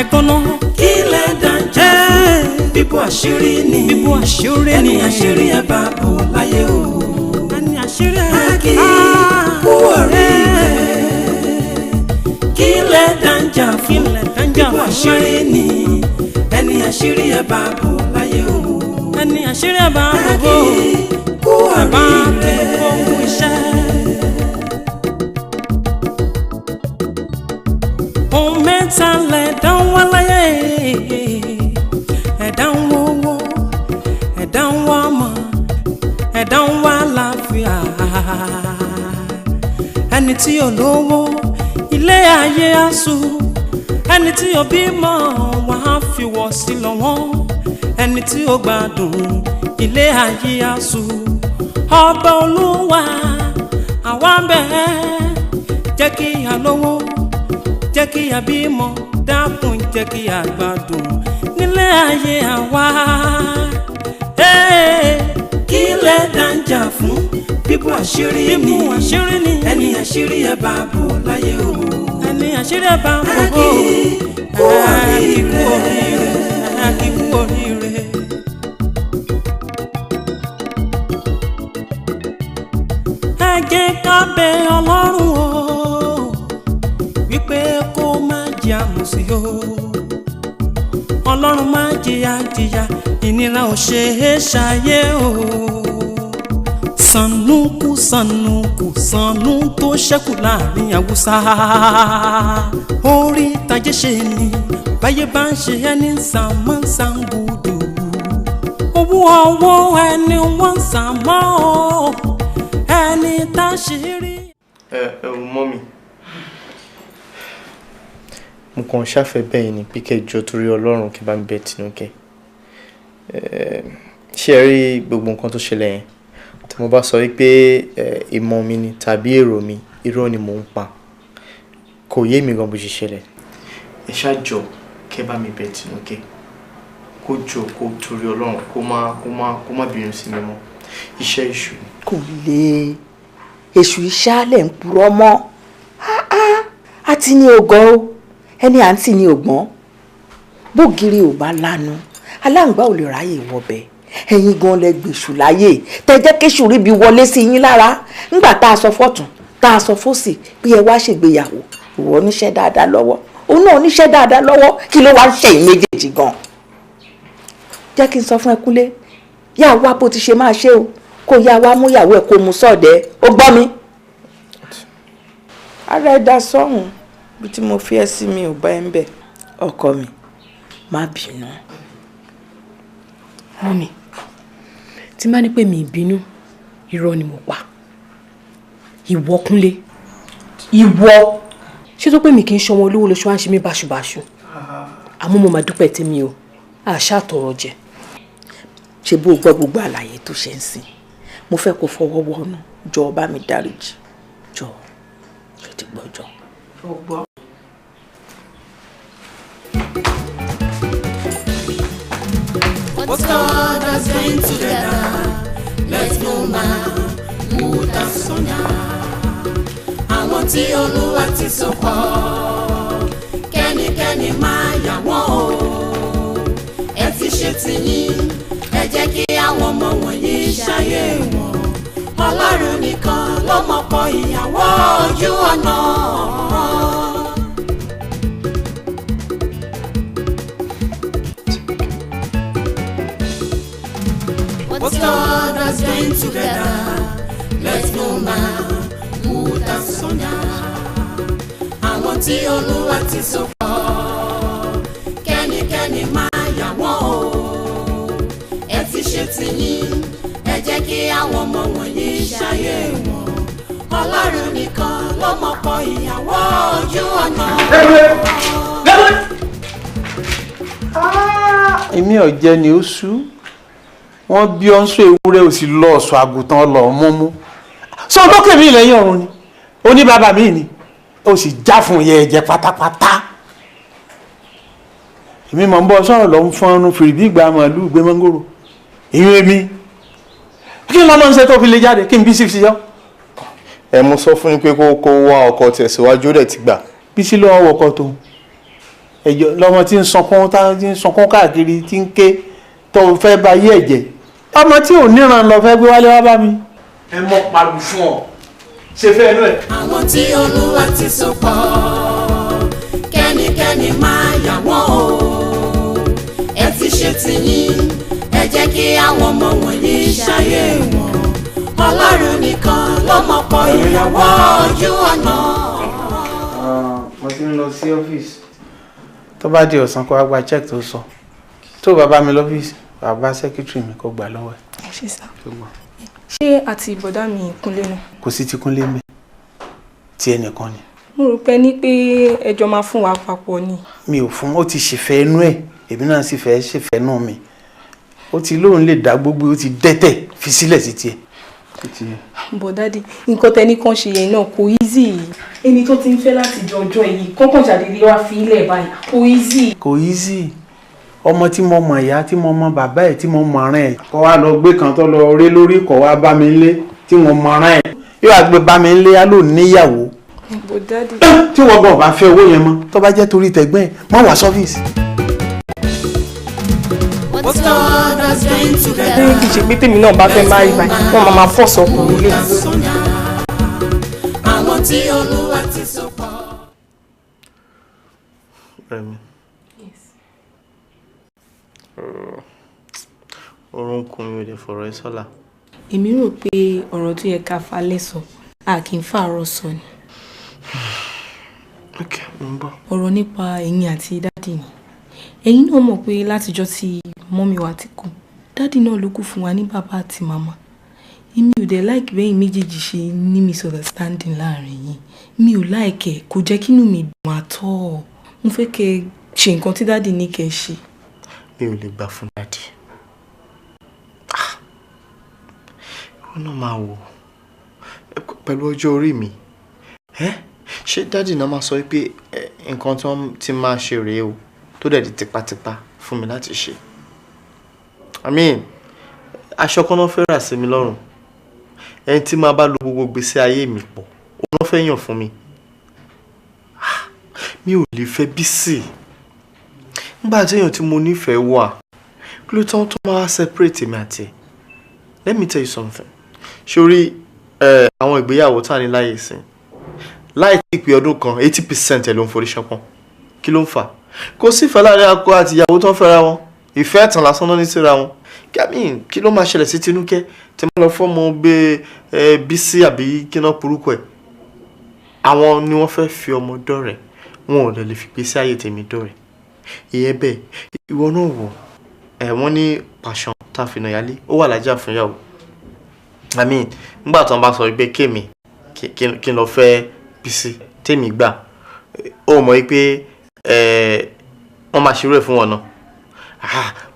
ẹ̀gbọ́n kí lẹ dáńjà fún bíbú àṣírí ni ẹni àṣírí ẹ̀ bá bò láyé o ẹni àṣírí ẹ̀ kí kú oríire kí lẹ dáńjà fún bíbú àṣírí ni ẹni àṣírí ẹ̀ bá bò láyé o ẹni àṣírí ẹ̀ bá bò kú oríire fún iṣẹ́. Ohun mẹ́ta lẹ̀dá ń wá láyé ẹ̀dá ń wówó ẹ̀dá ń wá ọmọ ẹ̀dá ń wá àlàáfíà ẹni tí ò lówó ilé ayé á sú ẹni tí ò bímọ wọ́n á fi wọ̀ sí lọ́wọ́ ẹni tí ò gbádùn ilé ayé á sú ọba olúwa àwa ń bẹ̀ jẹ́ kí a lówó jẹ́ kí a bímọ dákun jẹ́ kí a gbádùn nílé ayé àwa. Kí lẹ dáńjà fún bíbú àṣírí ni ẹni àṣírí ẹ̀ bá bò láyé o ẹni àṣírí ẹ̀ bá bò ó kíkú oríire kíkú oríire. Ẹ jẹ́ ká bẹ Ọlọ́run o wípé kó má jẹ́ àmùsí o Ọlọ́run má jìyà ìnira ò ṣe é ṣayé o sànú tó ṣẹ́kù láàrin Haúsá orí tajé ṣe ni báyé bá ń ṣe ẹni sàmọ́sàngùdù owó ọwọ́ ẹni wọ́n sàmọ́ ẹni tá ṣe rí. Mọ́mì mo kàn ṣàfẹ́ bẹ́ẹ̀ ni pé kẹjọ torí Ọlọ́run kí bá mi bẹ Tinúkẹ́ ṣé ẹ rí gbogbo nǹkan tó ṣẹlẹ̀ yẹn tí mo bá sọ wípé ìmọ̀ mi ni tàbí èrò mi irọ́ ni mò ń pa kò yé mi gan bó ṣe ṣẹlẹ̀ ẹ ṣáàjọ kẹ́ bá mi bẹ Tinúkẹ́ kó jọ kó torí Ọlọ́run kó má bínú sí mi mọ́ iṣẹ́ èṣù. kò lè èṣù ìṣàlẹ̀ ń purọ́ mọ́ àti ní ògọ́ o ẹni àǹtí ní ògbọ́n bógiri ò bá lanu aláǹgbá ò lè ráyè wọbẹ̀ ẹ̀yin gan lẹ gbèsù láyè tẹ́jẹ́ kéṣù ríbi wọlé sí yín lára ńgbà tá a sọ fọ́tún tá a sọ fósì pé ẹ wá ṣègbéyàwó ìwọ oníṣẹ́ dáadáa lọ́wọ́ òun náà oníṣẹ́ dáadáa lọ́wọ́ kí ló wá ń ṣe ẹ̀yin méjèèjì gan. jẹ́ kí n sọ fún ẹ Kúnlé yá wá bó ti ṣe máa ṣe o kó yá wá mú ìyàwó ẹ kó mu sọ́ọ̀dẹ̀ ó gbọ́ mi. ara ẹ dá sọ́hùn bí tí mo fi ẹ́ sí mi ò bá ẹ ń bẹ̀ ọkọ mi má bínú. Mọ́mì tí má ní pé mi ìbínú irọ́ ni mo pa ìwọ Kúnlé ìwọ ṣé tó pé mi kì í ṣọmọ olówó lóṣù wá ń ṣe mí báṣubàṣu àmọ́ mo máa dúpẹ́ tèmi o àṣà àtọ̀rọ̀ jẹ. ṣe bó gbọ́ gbogbo àlàyé tó ṣe ń sìn mo fẹ́ kó fọwọ́ wọnú jọ bá mi dáríjì jọ ṣe ti gbọ́ jọ. What God has joined together, let no man put asunder. Àwọn tí Olúwa ti so pọ̀, kẹ́nikẹ́ni máa yà wọ́n o. Ẹ ti ṣe tiyín, ẹ jẹ́ kí àwọn ọmọ wọ̀nyí ṣayé wọn. Ọlọ́run nìkan ló mọ̀pọ̀ ìyàwó ojú ọ̀nà. What God has joined together, let no man put asunder. Àwọn tí Olúwa ti so pọ̀, kẹ́nikẹ́ni máa yà wọ́n o. Ẹ ti ṣe tiyín, ẹ jẹ́ kí àwọn ọmọ wọ̀nyí ṣayé wọn. Ọlọ́run nìkan ló mọ̀pọ̀ ìyàwó ojú ọ̀nà. èmi ọ̀jẹ̀ ni ó sú wọ́n bí ọ́n sọ ewúrẹ́ ò sì lọ ọ̀sọ̀ àgùntàn lọ mọ́mú sọ lókè mi lẹ́yìn ọ̀run ni ó ní bàbá mi ni ó sì já fún yẹ ẹ̀jẹ̀ pátápátá èmi mọ̀ ń bọ́ sọ̀rọ̀ lọ ń fọ́nrún fìrì bí ìgbà màálù gbé mọ́ngòrò èyí èmi kí n lọ́nà ń ṣe tó fi lè jáde kí n bí sí yọ. ẹ mú sọ fún ni pé kó wá ọkọ tẹ̀síwájú rẹ̀ ti gbà. bí sí lọ́wọ́ ọkọ tó ẹjọ́ lọ́mọ tí ń sọkún káàkiri tí ń ké tó fẹ́ bá yé ẹ̀jẹ̀ ọmọ tí ò níran lọ fẹ́ gbé wálé wá bá mi. ẹ mọ pàlù fún ọ ṣe fẹ́ inú ẹ̀. àwọn tí Olúwa ti so pọ̀ kẹ́nikẹ́ni máa yà wọ́n o ẹ ti ṣe tiyín ẹ jẹ́ kí àwọn ọmọ wọ̀nyí ṣayé wọn Ọlọ́run nìkan ló mọ̀ pọ̀ ìyàwó ojú ọ̀nà. mo ti ń lọ sí ọ́fíìsì tó bá di ọ̀sán kó wá gba check tó sọ tó bàbá mi lọ́fíìsì bàbá sẹ́kítírì mi kó gbà lọ́wọ́ ẹ̀. ẹ ṣe sá ṣé àti ìbọ̀dá mi Kúnlé náà. kò sí ti Kúnlé mi tí ẹnìkan ni. mo rò pé ní pé ẹjọ́ máa fún wa papọ̀ ni. mi ò fún ó ti ṣèfẹ́ inú ẹ̀ èmi náà sì fẹ́ ṣèfẹ́ náà mi ó ti lóun lè dá gbogbo ó ti dẹ́tẹ̀ fi sílẹ̀ sí tiẹ̀. bọ̀dádì nǹkan tẹ́ni kan ṣe yẹn náà kò easy. ẹni tó ti ń fẹ́ láti jọjọ́ yìí kọ́kàn ṣàdédé wá fi ilẹ̀ báyìí kò easy. kò easy ọmọ tí mo mọ ìyá tí mo mọ bàbá ẹ̀ tí mo mọ ọ̀rẹ́ ẹ̀ kọ́ wa lọ gbé kan tó lọ rí lórí kọ́ wa bá mi lé tí mo mọ ọ̀rẹ́ ẹ̀ yóò wá gbé bá mi lé á lò níyàwó. bọ̀dádì. tí wọ́n gbọ́ bá fẹ́ owó yẹn mọ́ tó bá jẹ́ torí tẹ̀gbẹ́ ẹ̀ má wá sọ́fíìsì. What's God has been together. ní kìí ṣe pé tèmi náà bá fẹ́ máa rí báyìí wọ́n máa fọ́ọ̀sì ọkùnrin lé. àwọn tí Olúwa ti so pọ̀. orúnkún mi ò lè fọ̀rọ̀ ẹ sọ́la. èmi rò pé ọ̀rọ̀ tó yẹ ká falẹ̀ sọ a kì í fàárọ̀ sọ ni. ok mo ń bọ̀. ọ̀rọ̀ nípa ẹ̀yin àti dádì ni ẹ̀yin náà mọ̀ pé látijọ́ tí mọ́mí wa ti kú dádì náà ló kù fún wa ní bàbá àti màmá èmi ò dẹ̀ láìkì bẹ́yìn méjèèjì ṣe ní misunderstanding láàrin yín mi ò láìkẹ̀ kò jẹ́ kínú mi dùn àtọ́ mo fẹ́ kẹ́ ṣe nǹkan tí dádì ní kẹ́ ṣe. mi ò lè gbà fún dádì ìwọ náà máa wò pẹ̀lú ọjọ́ orí mi ṣé dádì náà máa sọ pé nǹkan tí wọ́n ti máa ṣe rèé o tó dẹ̀ di tipátipá fún mi láti ṣe I mean aṣọ kan náà fẹ́ rà sí mi lọ́rùn ẹni tí máa bá lo gbogbo gbèsè ayé mi pọ̀ òun náà fẹ́ yàn fún mi mi ò lè fẹ́ Bísí nígbà tí èèyàn tí mo nífẹ̀ẹ́ wà kí ló tán tó máa separate mi àti ẹ̀ let me tell you something sórí àwọn ìgbéyàwó tá a ní láyé ìsìn láì tí ìpè ọdún kan 80% ẹ̀ ló ń forí ṣánpọ́n kí ló ń fà kò sí ìfẹ́ láàrin akọ àti ìyàwó tó ń fẹ́ra wọn ìfẹ́ ẹ̀tàn lásán náà ní síra wọn kí ló máa ṣẹlẹ̀ sí Tinúkẹ́ tí wọ́n lọ fọ́mọ gbé Bísí àbí kíná burúkú ẹ̀ àwọn ni wọ́n fẹ́ fi ọmọ dọ́rẹ̀ wọn ò lè fi gbèsè ayé tèmi dọ́rẹ̀ ìyẹn bẹ́ẹ̀ ìwọ náà wò wọ́n ní passion tá a fi nà yálé ó wà lájà fún yàwó nígbà tó ń bá sọ pé kémi kí n lọ fẹ́ Bísí tèmi gbà ó mọ̀ pé wọ́n máa ṣerú ẹ̀ fún wọn náà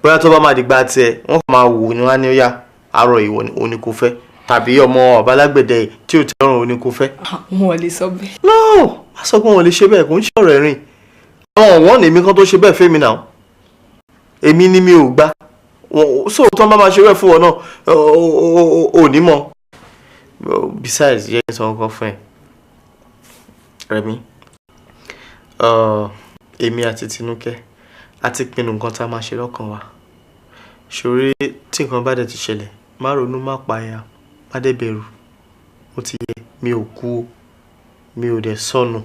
bóyá tó bá máa dìgbà tiẹ̀ wọ́n kàn máa wò ní wá ní ó yá àárọ̀ ìwọ ni òní kò fẹ́ tàbí ọmọ ọ̀bálágbẹ̀dẹ tí ò tẹ́rùn òní kò fẹ́. wọn ò lè sọ bẹ́ẹ̀. no má sọ pé wọn ò lè ṣe bẹ́ẹ̀ kò ń ṣe ọ̀rọ̀ ẹ̀rìn àwọn ọ̀wọ́n èmi kan tó ṣe bẹ́ẹ̀ fẹ́mi náà èmi ni mi ò gbà sóòótọ́ bá máa ṣe bẹ́ẹ̀ fún wọn náà ò ní mọ̀ besides yẹ́ kí n sọ nǹkan fún ẹ Rẹ̀mí èmi àti Tinúkẹ́ a ti pinnu nǹkan tá a máa ṣe lọ́kàn wa ṣòrí tí nǹkan bá dẹ̀ ti ṣẹlẹ̀ má ronú má payà má dẹ̀ bẹ̀rù ó ti yẹ mi ò kú o mi ò dẹ̀ sọnù.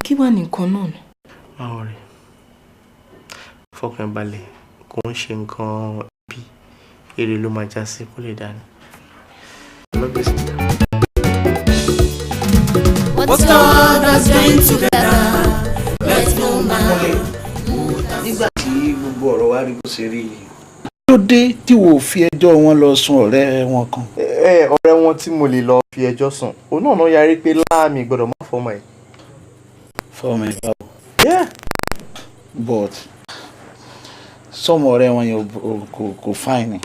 kí wàá nìkan náà nù. má wọrí fọkàn balẹ̀ kò ń ṣe nǹkan ibi èrè ló máa já sí kó lè dání. What's God has been together, let's no man. Nígbà tí gbogbo ọ̀rọ̀ wa rí bó ṣe rí yìí. Kí ló dé tí wò ó fi ẹjọ́ wọn lọ sùn ọ̀rẹ́ wọn kan? Ọ̀rẹ́ wọn tí mo lè lọ fi ẹjọ́ sùn òun náà yarí pé láàmì gbọ́dọ̀ má fọmọ ẹ̀. Fọmọ ẹ̀ báwo? Yeah. But sọmọ ọ̀rẹ́ wọn yẹn kò fáìnì.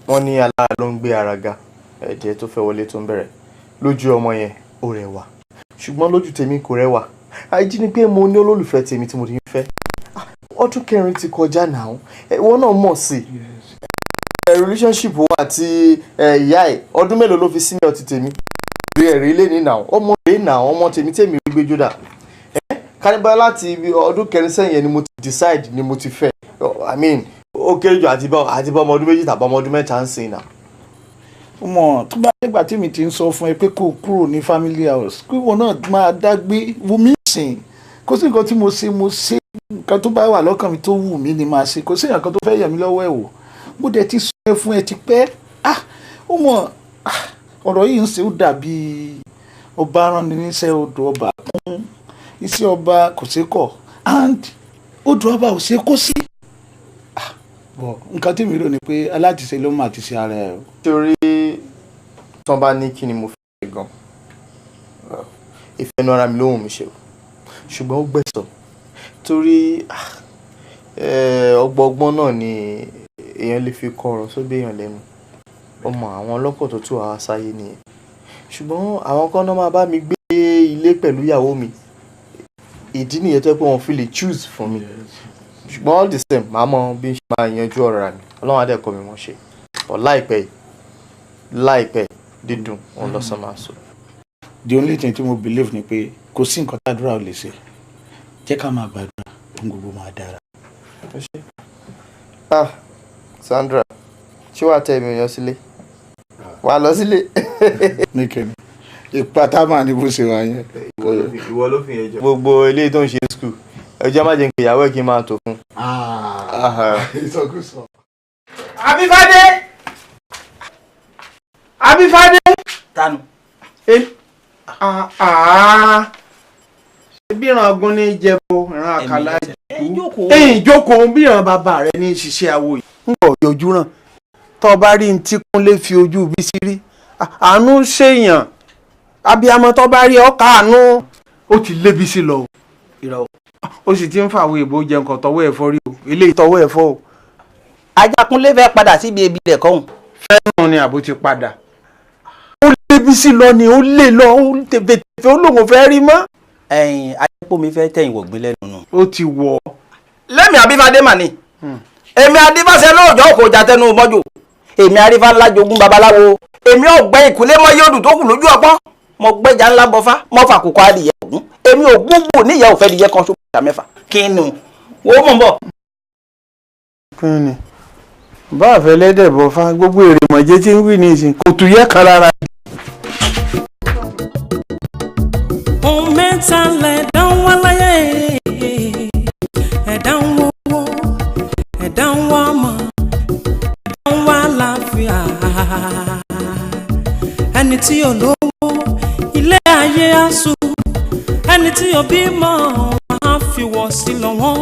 Wọ́n ní alára ló ń gbé ara ga ẹ̀jẹ̀ tó fẹ́ wọlé tó ń bẹ̀rẹ̀ lójú ọmọ yẹn ó rẹwà ṣùgbọ́n lójú tèmi kò rẹwà àìjí ni pé mo ní olólùfẹ́ tèmi tí mo ti ń fẹ́ ọdún kẹrin ti kọjá náà ìwọ náà mọ̀ sí relationship wa àti ìyá ẹ̀ ọdún mélòó ló fi senior ti tèmi rí ẹ̀rí lé ní náà ọmọ rẹ̀ náà ọmọ tèmi rí gbé jódà kánibá láti ọdún kẹrin sẹ́yìn ni mo ti decide ni mo ti fẹ́. I mean ó kéré jù àti bá ọmọ ọdún méjì tàbí ọmọ ọdún mẹ́ta ń sìn náà. Ọmọ tó bá nígbà tí mi ti ń sọ fún ẹ pé kó kúrò ní family house kí wọn náà máa dágbé wù mí sìn kó sí nǹkan tí mo ṣe nǹkan tó bá wà lọ́kàn mi tó wù mí ni máa ṣe kò sí nǹkan tó fẹ́ yẹ̀ mí lọ́wọ́ ẹ̀ wò mo dẹ̀ ti sọ ẹ fún ẹ ti pẹ́ ọmọ ọ̀rọ̀ yìí ń ṣe ó dàbí ọba rán ni níṣẹ́ odò ọba kún iṣẹ́ ọba kò ṣe kọ̀ and odò ọba ò ṣe kó sí. Bọ̀ nǹkan tí mi rò ni pé aláàtìṣe ló máa ti ṣe ara ẹ̀ o. Torí tí wọ́n bá ní kí ni mo fẹ́ gan ìfẹ́ inú ara mi ló wù mí ṣe o ṣùgbọ́n ó gbẹ̀sọ̀ torí ọgbọ́n náà ni èèyàn lè fi kọ ọ̀rọ̀ sóbì èèyàn lẹ́nu ọmọ àwọn ọlọ́pọ̀ tó tù wá sáyé nìyẹn ṣùgbọ́n àwọn kan náà máa bá mi gbé ilé pẹ̀lú ìyàwó mi ìdí nìyẹn tó yẹ pé wọ́n fi lè choose fún mi ṣùgbọ́n all the same màá mọ bí n ṣe máa yanjú ọ̀rọ̀ mi ọlọ́run á dẹ̀ kọ́ mi wọ́n ṣe ọ̀ láìpẹ́ dídùn òun lọ́sàn máa sọ. The only thing tí mo believe ni pé kò sí nǹkan tàdúrà ò lè ṣe jẹ́ ká máa gbàdúrà ohun gbogbo máa dára. Sandra ṣé wàá tẹ èmi yan sílé wàá lọ sílé. nìkẹ́ni ìpátá máa ní bó ṣe wà yẹn. ìwọ ló fi yẹn jọ. gbogbo eléyìí tó ń ṣe skul ẹjọ́ má jẹ́ kí ìyàwó ẹ̀ kí n máa tó fún. ìsọkúsọ. Abífádé. Tanu. Bí ìran ọgbọ́n ní jẹ́bọ ìran àkàlà ìkú. Ìjókòó bí ìran bàbá rẹ ní ṣiṣẹ́ awo yìí. Ń bọ̀ yọjú ràn. Tọ́ bá rí ní tí Kúnlé fi ojú bí sí rí. Àánú ṣèyàn. Abiyamọ tọ́ bá rí ọkà àánú. Ó ti lébi sí lọ. Irọ́. Ó sì ti ń fàwé ìbò jẹun kan tọwọ́ ẹ̀fọ́ rí o. Eléyìí tọwọ́ ẹ̀fọ́ o. Ajá Kúnlé fẹ́ padà síbi ebi rẹ̀ kọ́hùn. Fẹ́ràn ni àbó ti padà. Ó lébi sí lọ ni ó lè lọ ó tẹ̀fẹ̀tẹ̀fẹ̀ ó lòun fẹ́ rí mọ́. Adépòmí fẹ́ tẹ̀yìn wọ̀gbìn lẹ́nu nù. Ó ti wọ̀. Lẹ́mi Abífádé mà ní. Èmi Adífáṣẹ lóòjọ́ kò já tẹnu mọ́jò. Èmi Arífá ńlá jogún babaláwo. Èmi ọ̀gbẹ́ ìkúlé mọ́ yóòdù tó kù lójú ọpọ́n. Mo gbẹ́jà ńlá bọ́fá mọ́ fà kókó adìyẹ ògún. Èmi ò gbúgbù níyà òfẹ́ dìyẹ kan ṣoṣo ìta mẹ́fà. Kí ni wo mọ̀ bọ̀. Kí ni bá àfẹ́ lẹ́dẹ̀ bọ́fá gbogbo èrè mọ̀jẹ́ tí ń wí ní ìsìn kò tù yẹ kan rárá. Ohun mẹ́ta lẹ̀dá ń wá láyé ẹ̀dá ń wówó ẹ̀dá ń wá ọmọ ẹ̀dá ń wá láàfíà ẹni tí ò lówó ilé ayé á sú ẹni tí ò bímọ á fi wọ̀ sí lọ́wọ́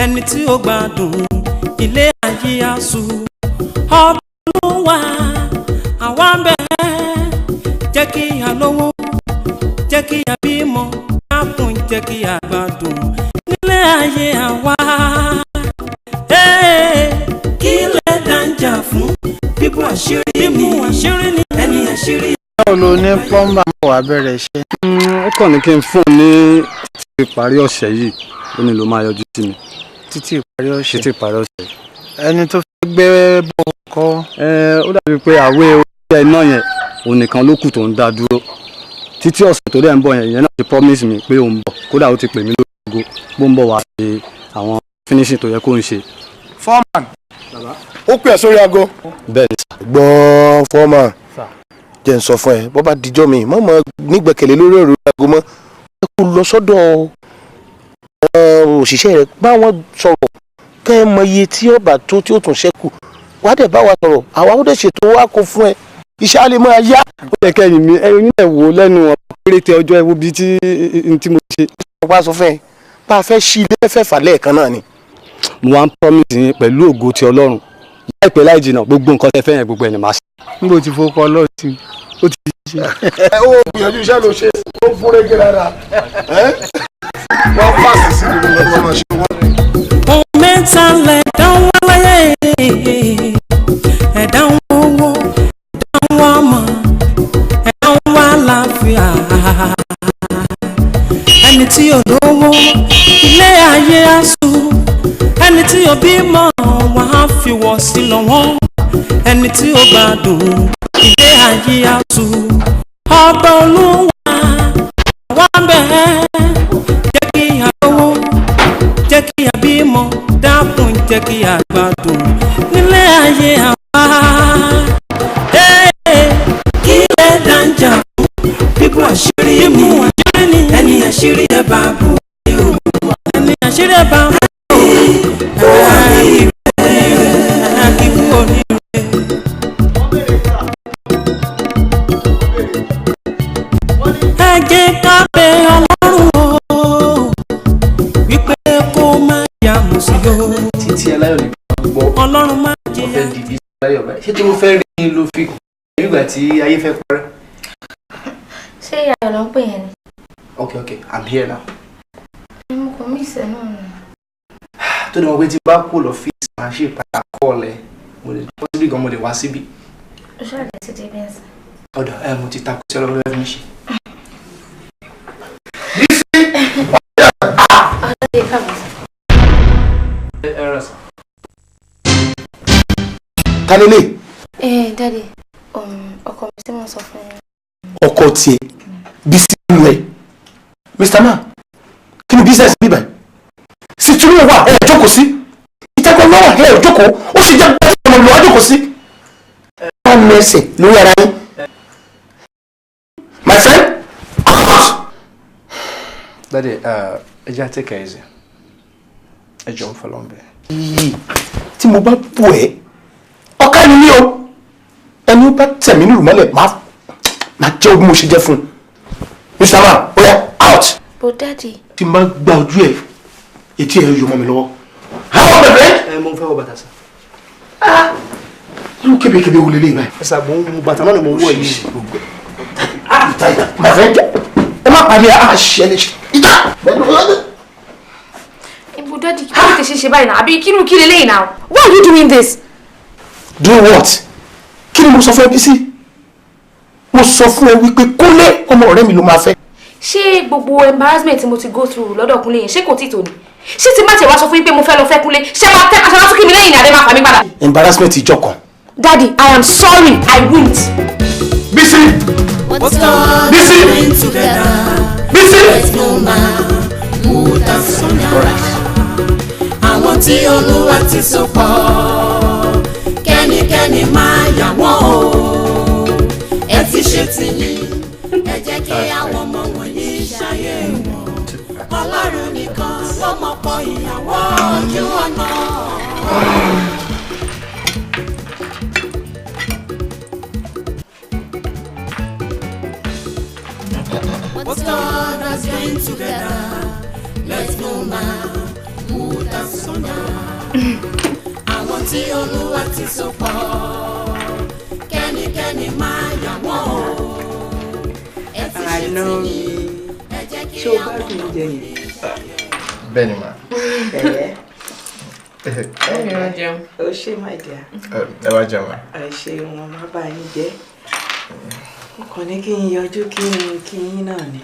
ẹni tí ò gbádùn ilé ayé á sú ọba Olúwa àwa ń bẹ̀ jẹ́ kí a lówó jẹ́ kí a bímọ dákun jẹ́ kí a gbádùn nílé ayé àwa. Kí lẹ dáńjà fún bíbú àṣírí ni ẹni àṣírí. Báwo ló ní plumber máa wà bẹ̀rẹ̀ iṣẹ́? Ó kàn ní kí n fún un ní títí ìparí ọ̀sẹ̀ yìí ó ní ló máa yọjú sí mi. Títí ìparí ọ̀sẹ̀. Títí ìparí ọ̀sẹ̀. Ẹni tó fẹ́ gbé bọ̀ kọ́. Ó dàbí pé àwé oúnjẹ iná yẹn òun nìkan ló kù tó ń dá dúró. Títí ọ̀sẹ̀ tó dẹ̀ ń bọ̀ yẹn ìyẹn náà ti promise mi pé òun bọ̀ kódà ó ti pè mí lórí aago bó ń bọ̀ wá ṣe àwọn finishing tó yẹ kó ń ṣe. Foreman. Ó pè ẹ́ sórí aago. Bẹ́ẹ̀ ni sà. Gbọ́n Foreman jẹ́ ń sọ fún ẹ bọ́ bá dijọ́ mi mọ́ nígbẹ̀kẹ̀lé lórí ọ̀rọ̀ aago mọ́ ẹ kó lọ sọ́dọ̀ òṣìṣẹ́ rẹ bá wọn sọ̀rọ̀ kẹ́ ẹ mọ iye tí ọba tó tí ó tún ṣẹ́kù wá dẹ̀ bá wa sọ̀rọ̀ àwa ó dẹ̀ ṣètò wa kó fún ẹ iṣẹ́ á lè máa yá. Ó yẹ kẹ́yìn mi ẹ̀yin ẹ̀ wò lẹ́nu péréte ọjọ́ ẹ̀wò bíi tí mo ṣe. Ọba sọ fún ẹ bá a fẹ́ ṣí ilé fẹ́fà lẹ́ẹ̀kan náà ni. Mo wá ń promise yín pẹ̀lú ògo ti Ọlọ́run láìpẹ́ láì jìnnà gbogbo nǹkan tẹ́ fẹ́ yẹn gbogbo ẹ̀ ni màá ṣe. Níbo ti fowó kọ lọ́ọ̀tì ó ti ṣe. Ó gbìyànjú iṣẹ́ ló ṣe ó fún rẹ́gẹ́ rárá wọ́n pàṣẹ sí ìlú lọ́wọ́ máa ṣe wọ́n. Ohun mẹ́ta lẹ̀dá ń wá láyé ẹ̀dá ń wówó ẹ̀dá ń wá ọmọ ẹ̀dá ń wá láàfíà ẹni tí ò lówó ilé ayé á sú ẹni tí ò bímọ wà á fi wọ̀ sí lọ́wọ́ ẹni tí ò gbádùn ilé ayé á sú ọba Olúwa àwa ń bẹ̀ jẹ́ kí a jẹ́ kí a gbádùn nílé ayé àwa. Kí lè dáńjà bíbú àṣírí mi ẹni àṣírí ẹ̀ bá bò ẹni àṣírí ẹ̀ bá bò kíkú oríire. Ẹ jẹ́ ká bẹ Ọlọ́run o wípé kó má yà mú sí o. Títí aláyọ̀ ní gbọ́ Ọlọ́run má jẹ́ ọ̀fẹ́ dìbí aláyọ̀ báyìí. Ṣé tí mo fẹ́ rí ni ló fi nígbà tí ayé fẹ́ parẹ́? Ṣé ìyá ló ń pè yẹn ni? Okay, I'm here now. Mo kò mí ìṣẹ́ náà ni. Tó ní mo pé tí bá kú lọ́fíìsì máa ṣe ìpàdé àkọọ́lẹ̀ mo lè possibly gan mo lè wá síbí. Ó ṣàlẹ̀ ti dé bẹ́ẹ̀ sí. Ọ̀dọ̀ mo ti takú sí ọlọ́run lẹ́nu ṣe. Ọ̀dọ́ káàbọ̀. Kálílé. Daddy, ọkọ mi tí mo sọ fún yín. Ọkọ tiẹ̀ Bísí nù ẹ̀. Mr. Man, kí ni business bíbẹ̀? Sì tún wà ẹ̀ jókòó sí. Ìtẹ́kọ̀ọ́ lọ́wọ́ ẹ̀ jókòó. Ó sì jẹ́ pé ọmọ ìlú wa jókòó sí. Wọ́n mẹ́sẹ̀ lórí ara yín. My friend, Daddy, ẹ jẹ́ take it easy. Ẹ jọ̀ọ́ ń fọlọ́ ń bẹ̀. tí mo bá bù ẹ́ ọ̀ká ni mí o. Ẹni ó bá tẹ̀mí nínú mọ́lẹ̀ máa jẹ́ bí mo ṣe jẹ́ fún un. Mr. Man, ó yá out. But Daddy. Tí n bá gba ojú ẹ̀ etí ẹ̀ yọ mọ́ mi lọ́wọ́. Àwọn bẹ̀rẹ̀. Mo fẹ́ wọ bàtà sá. Irú kébékébé wo lélẹ́yìn báyìí? Ẹ sàgbó ń bàtà náà ni mo wọ̀ yìí. Ìta my friend, ẹ má pàdé àṣẹ lè ṣe. Ìta. But Daddy, kí ló ti ṣe báyìí náà? Àbí kí lélẹ́yìn náà? Why are you doing this? Do what? Kí ni mo sọ fún ẹ Bísí? Mo sọ fún ẹ wípé Kúnlé ọmọ ọ̀rẹ́ mi ló máa fẹ́. Ṣé gbogbo embarrassment tí mo ti go through lọ́dọ̀ Kúnlé yẹn ṣé kò tí tó ni? Ṣé tí má tẹ̀ wá sọ fún yín pé mo fẹ́ lọ fẹ́ Kúnlé ṣé máa tẹ́ aṣọ lásìkò mi lẹ́yìn ní adé máa fà mí padà? Embarrassment ìjọ kan. Daddy, I am sorry, I won't. Bísí. What's God doing together? Bísí. Let's no man move that sooner. Àwọn tí Olúwa ti so pọ̀ kẹ́nikẹ́ni máa yà wọ́n o. Ẹ ti ṣe tiyín, ẹ jẹ́ kí àwọn ọmọ wọ̀nyí ṣayé wọn. Ọlọ́run nìkan ló mọ̀ pọ̀ ìyàwó ojú ọ̀nà. What's God has joined together? Let's no man move that asunder. Àwọn tí Olúwa ti so pọ̀ kẹ́nikẹ́ni máa yà wọ́n o. Ẹ ti ṣe tiyín, ẹ jẹ́ kí àwọn ọmọ wọ̀nyí. Bẹ́ẹ̀ni ma. Ó ṣe my dear. Ẹ wá jẹun ma. Ẹ ṣe wọn má bá yín jẹ́. Kò ní kí n yọjú kí yín náà ni.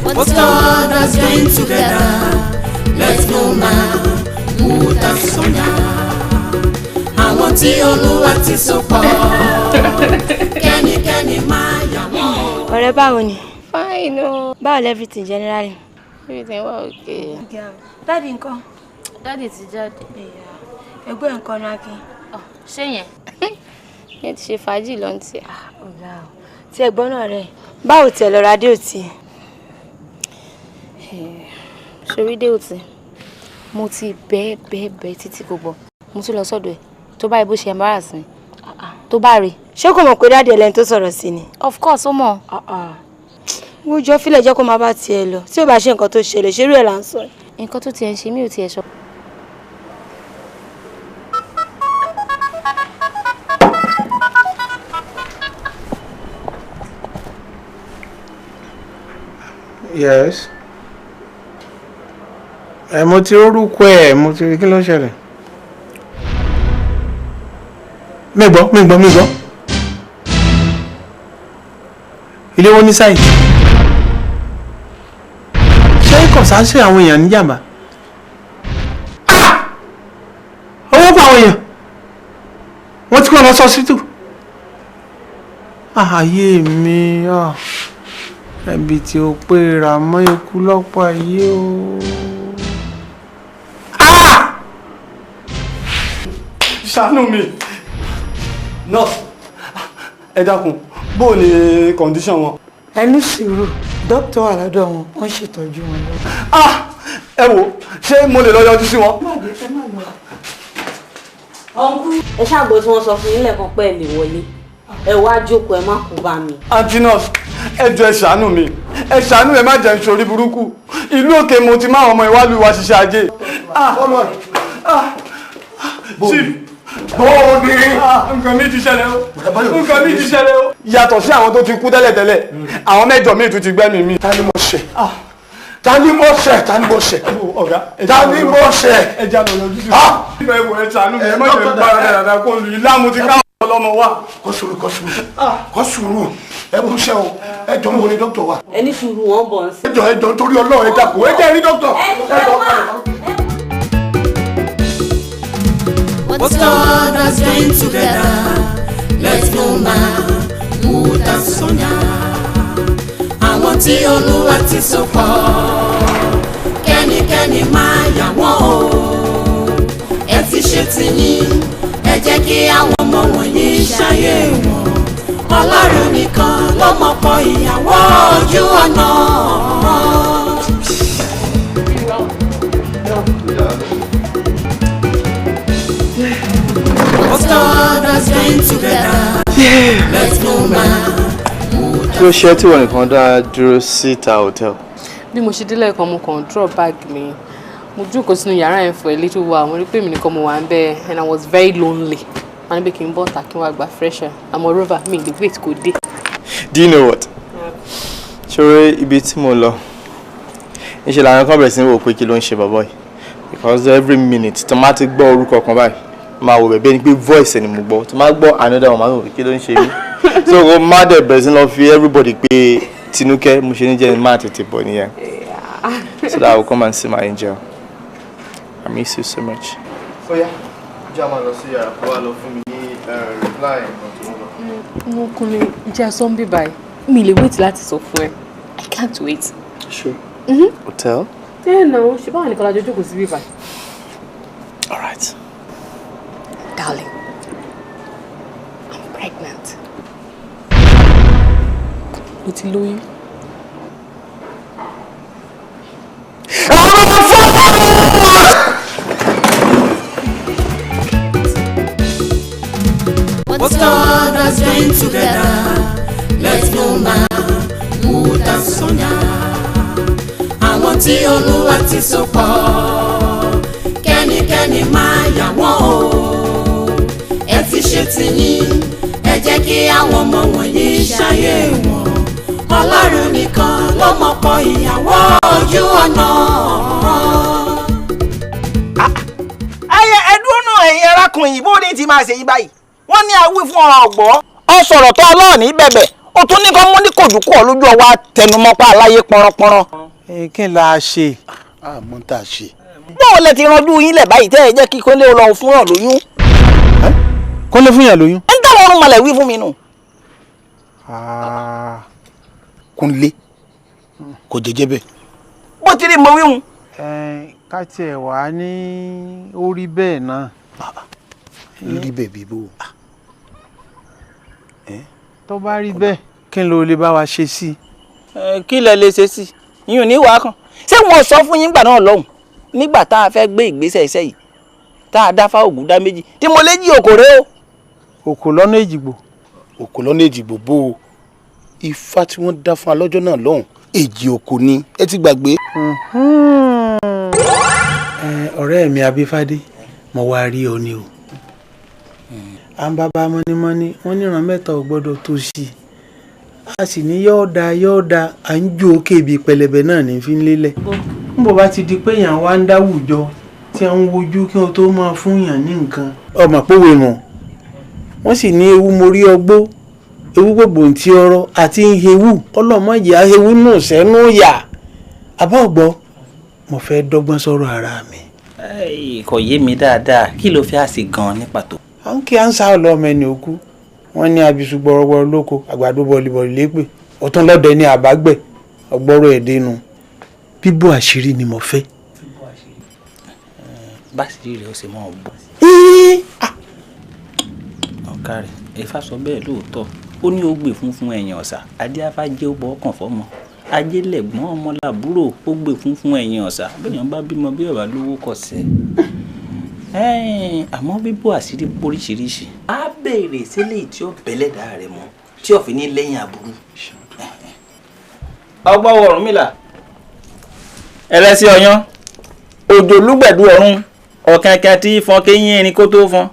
What's God has joined together? Let's no man move that asunder. Àwọn tí Olúwa ti so pọ̀ kẹ́nikẹ́ni máa yà wọ́n. Ọ̀rẹ́ báwo ni? Fine o. Báwo everything generally? Everything wà okay. Daddy ńkọ́? Daddy ti jáde. Ẹgbẹ́ nǹkan náà kí. Ṣé yẹn? Yẹn ti ṣe fàájì lọ ntí. Ọ̀gá o. Tí ẹ̀gbọ́n náà rẹ̀. Báwo tiẹ̀ lọ ra dé òtí? Ṣorí dé òtí. Mo ti bẹ́ẹ̀ títí kò gbọ́. Mo tún lọ sọ́dọ̀ ẹ̀. Tó bá rí bó ṣe embarrass mi. Tó bá rí. Ṣé kò mọ̀ pé dáàdì ẹlẹ́ni tó sọ̀rọ̀ sí ni? Of course ó mọ̀. Wọ́n jọ fílẹ̀ jẹ́ kó máa bá tiẹ̀ lọ. Tí ó bá ṣe nǹkan tó ṣẹlẹ̀ ṣerú ẹ̀ là ń sọ. Nǹkan tó tiẹ̀ ń ṣe mí ò tiẹ̀ sọ. Yes. Mo ti orúkọ ẹ̀, mo ti rí kí ló ń ṣẹlẹ̀. Mi gbọ́. Ilé wọn ní sáì. Ṣé kọ̀sá ṣe àwọn èèyàn ní jàmbá? Owó pa àwọn èèyàn. Wọ́n ti kọ́ lọ sọ́sítù. Ayé mi. ẹbí tí ó pé ra mọ́ ikú lọ́pọ̀ ayé o. ṣàánú mi nurse ẹ dákun bó ni condition wọn. ẹ ní sùúrù dókítà wà lọ́dọ̀ wọn wọ́n ṣètọ́jú wọn lọ. ẹ wo ṣé mo lè lọ yọjú sí wọn. ẹ ṣàgbọ́ tí wọ́n sọ fún yín lẹ́ẹ̀kan pé ẹ lè wọlé ẹ wá jókòó ẹ má kú bá mi. aunty nurse ẹ jọ̀ọ́ ẹ ṣàánú mi ẹ ṣàánú ẹ má jẹ́ n ṣorí burúkú ìlú òkè mo ti máa ọmọ ìwádìí wa ṣiṣẹ́ ajé. bóòdì. nǹkan mi ti ṣẹlẹ̀ o nǹkan mi ti ṣẹlẹ̀ o. yàtọ̀ sí àwọn tó ti kú tẹ́lẹ̀tẹ́lẹ̀ àwọn mẹ́jọ míì tún ti gbẹ́mìí mi. ta ni mo ṣẹ̀ ta ni mo ṣẹ̀ ta ni mo ṣẹ̀ ọ̀gá ta ni mo ṣẹ̀. ẹ jẹ́ àlọ́ lójú sí i. ibẹ̀ ìwò ẹ ṣàánú mi ẹ má jẹ́ gbára dáadáa kó lu ilá mo ti ká ọlọ́mọ wa. kọ́ sùúrù ẹ kú iṣẹ́ o ẹ jọ ń wo ni dókítà wa. ẹ ní sùúrù wọn bọ̀ ń sí. ẹ jọ nítorí Ọlọ́run ẹ dàpọ̀ ẹ jẹ́ rí dókítà. What God has joined together, let no man put asunder. Àwọn tí Olúwa ti so pọ̀, kẹ́nikẹ́ni máa yà wọ́n o. Ẹ ti ṣe tiyín, ẹ jẹ́ kí àwọn ọmọ wọ̀nyí ṣayé wọn. Ọlọ́run nìkan ló mọ̀pọ̀ ìyàwó ojú ọ̀nà. What God has joined together, let no man. Kí ló ṣe tí wọ́n nìkan dá dúró síta hotel? Bí mo ṣe délẹ̀ kan mo kàn drop bag mi. Mo jókòó sínú yàrá yẹn for a little while. Mo rí pé mi nìkan mo wà ń bẹ̀ and I was very lonely. Wọ́n ní pé kí n bọ́ta kí n wá gba fresh air. Àmọ́ rover mi lè wait kò dé. Do you know what? Ṣé ibi tí mo lọ? Ìṣe làwọn kan bẹ̀rẹ̀ sí ní wò pé kí ló ń ṣe bàbá yìí. Because every minute tó máa ti gbọ́ orúkọ kan báyìí máa wò bẹ́ẹ̀ ni pé voice ẹni mo gbọ́ tó máa gbọ́ another one máa wò kí ló ń ṣe mí. So o máa dẹ̀ bẹ̀rẹ̀ sí lọ fi everybody pé Tinúkẹ́ mo ṣe ní jẹ́ máa tètè bọ̀ nìyẹn. So that I will come and see my angel. I miss you so much. Oh yeah, jẹ́ àmà lọ sí yàrá kó wá lọ fún mi ní reply nǹkan tó ń lọ. Mo kún lè jẹ́ sọ́ńbì báyìí. Mi lè wait láti sọ fún ẹ. I can't wait. Sure. Hotel? Yeah, no. Ṣé báwo ni Kọ́lá jókòó sí bíbá? All right. Darling, I'm pregnant. Mo ti lóyún. What God has joined together, let no man put asunder. Àwọn tí Olúwa ti so pọ̀, kẹ́nikẹ́ni máa yà wọ́n o. Ẹ ti ṣe tiyín, ẹ jẹ́ kí àwọn ọmọ wọ̀nyí ṣayé wọn. Ọlọ́run nìkan ló mọ̀pọ̀ ìyàwó ojú ọ̀nà. ẹdúró náà ẹ̀yin arákùnrin yìí bó ní ti máa ṣe yí báyìí wọ́n ní awí fún ọ ọ̀gbọ́ ọ sọ̀rọ̀ tó ọlọ́ọ̀ní bẹ̀bẹ̀ ó tún ní kọ́ mú ní kòdùkú ọ lójú ọwọ́ àtẹnumọ́pá aláyé pọ̀nrọ̀pọ̀nrọ̀. kí n la ṣe. àmọ́ tá a ṣe. bóun lẹ ti ranjú yín lẹ̀ báyìí tẹ́ ẹ jẹ́ kí Kúnlé lọ fún yàn lóyún. Kúnlé fún yàn lóyún. ń tàwọn ọrùn malẹ̀ wí fún mi nù. Kúnlé kò jẹjẹ bẹ́ẹ̀. bó ti rí mo wíhun. ká tiẹ̀ wá ní orí bẹ́ẹ̀ náà. rí bẹ́ẹ̀ bí bó. tó bá rí bẹ́ẹ̀ kí n ló lè bá wa ṣe sí i. kí lẹ lè ṣe sí i yín ò ní wàá kàn ṣé wọn sọ fún yín gbà náà lọ́hùn nígbà tá a fẹ́ gbé ìgbésẹ̀ iṣẹ́ yìí tá a dá fáwọ̀gùn dá méjì tí mo lè jí òkòrè o. òkò lọ́nà èjìgbò. òkò lọ́nà èjìgbò bó o ifá tí wọ́n dá fún alọ́jọ́ náà lọ́hùn èjì òkò ni ẹ ti gbàgbé. ọ̀rẹ́ mi Abífádé mo wá rí ọ ni o. à ń bàbá mọ́nímọ́ní wọ́n ní ìran mẹ́ta ò gbọ́dọ̀ tó sí i a sì ní yọ́ọ̀dà à ń ju òkè ibi pẹlẹbẹ náà ní fi ń lélẹ̀. ń bọ̀ bá ti di pé èèyàn wá ń dáwùjọ tí a ń wojú kí wọ́n tó máa fún yàn ní nǹkan. ọmọ pòwe mọ̀ wọ́n sì ní ewu morí ọgbó ewu gbogbo ntí ọ̀rọ̀ àti ewu ọlọ́mọdé ewu náà sẹ́nu yà àbá ọ̀gbọ́ mo fẹ́ dọ́gbọ́n sọ̀rọ̀ ara mi. kò yé mi dáadáa kí ló fi àṣì gan ní pàtó. à ń kí à ń sá ọlọ́mọ ẹni òkú wọ́n ní abisu gbọ́rọ́gbọ́rọ́ lóko àgbàdo bọ̀lìbọ̀lì lépè ọ̀tún lọ́dẹ ní àbágbẹ̀ ọgbọ́rọ̀ ẹ̀ dénú bíbò àṣírí ni mo fẹ́. báṣìírí rẹ̀ ó sì máa bọ̀. ọ̀ka rẹ̀ Ifá sọ bẹ́ẹ̀ lóòótọ́ ó ní ó gbè funfun ẹ̀yìn ọ̀sà adé afájẹ́ ó bọ̀ ọkàn fọ́mọ ajé lẹ̀gbọ́n ọmọ làbúrò ó gbè funfun ẹ̀yìn ọ̀sà bẹ́ẹ̀yàn bá bímọ bí ọ̀bá lówó kọ̀ sẹ́. àmọ́ bíbò àṣírí oríṣiríṣi á béèrè sílé tí ó bẹ̀lẹ̀dá rẹ̀ mọ́ tí ó fi ní lẹ́yìn aburú. ọgbọ́n Ọ̀rúnmìlà ẹlẹ́sìn ọyán òjò lúgbẹ̀dú ọ̀run ọ̀kẹ́kẹ́ tí fọn kéyìn erin kó tó fọn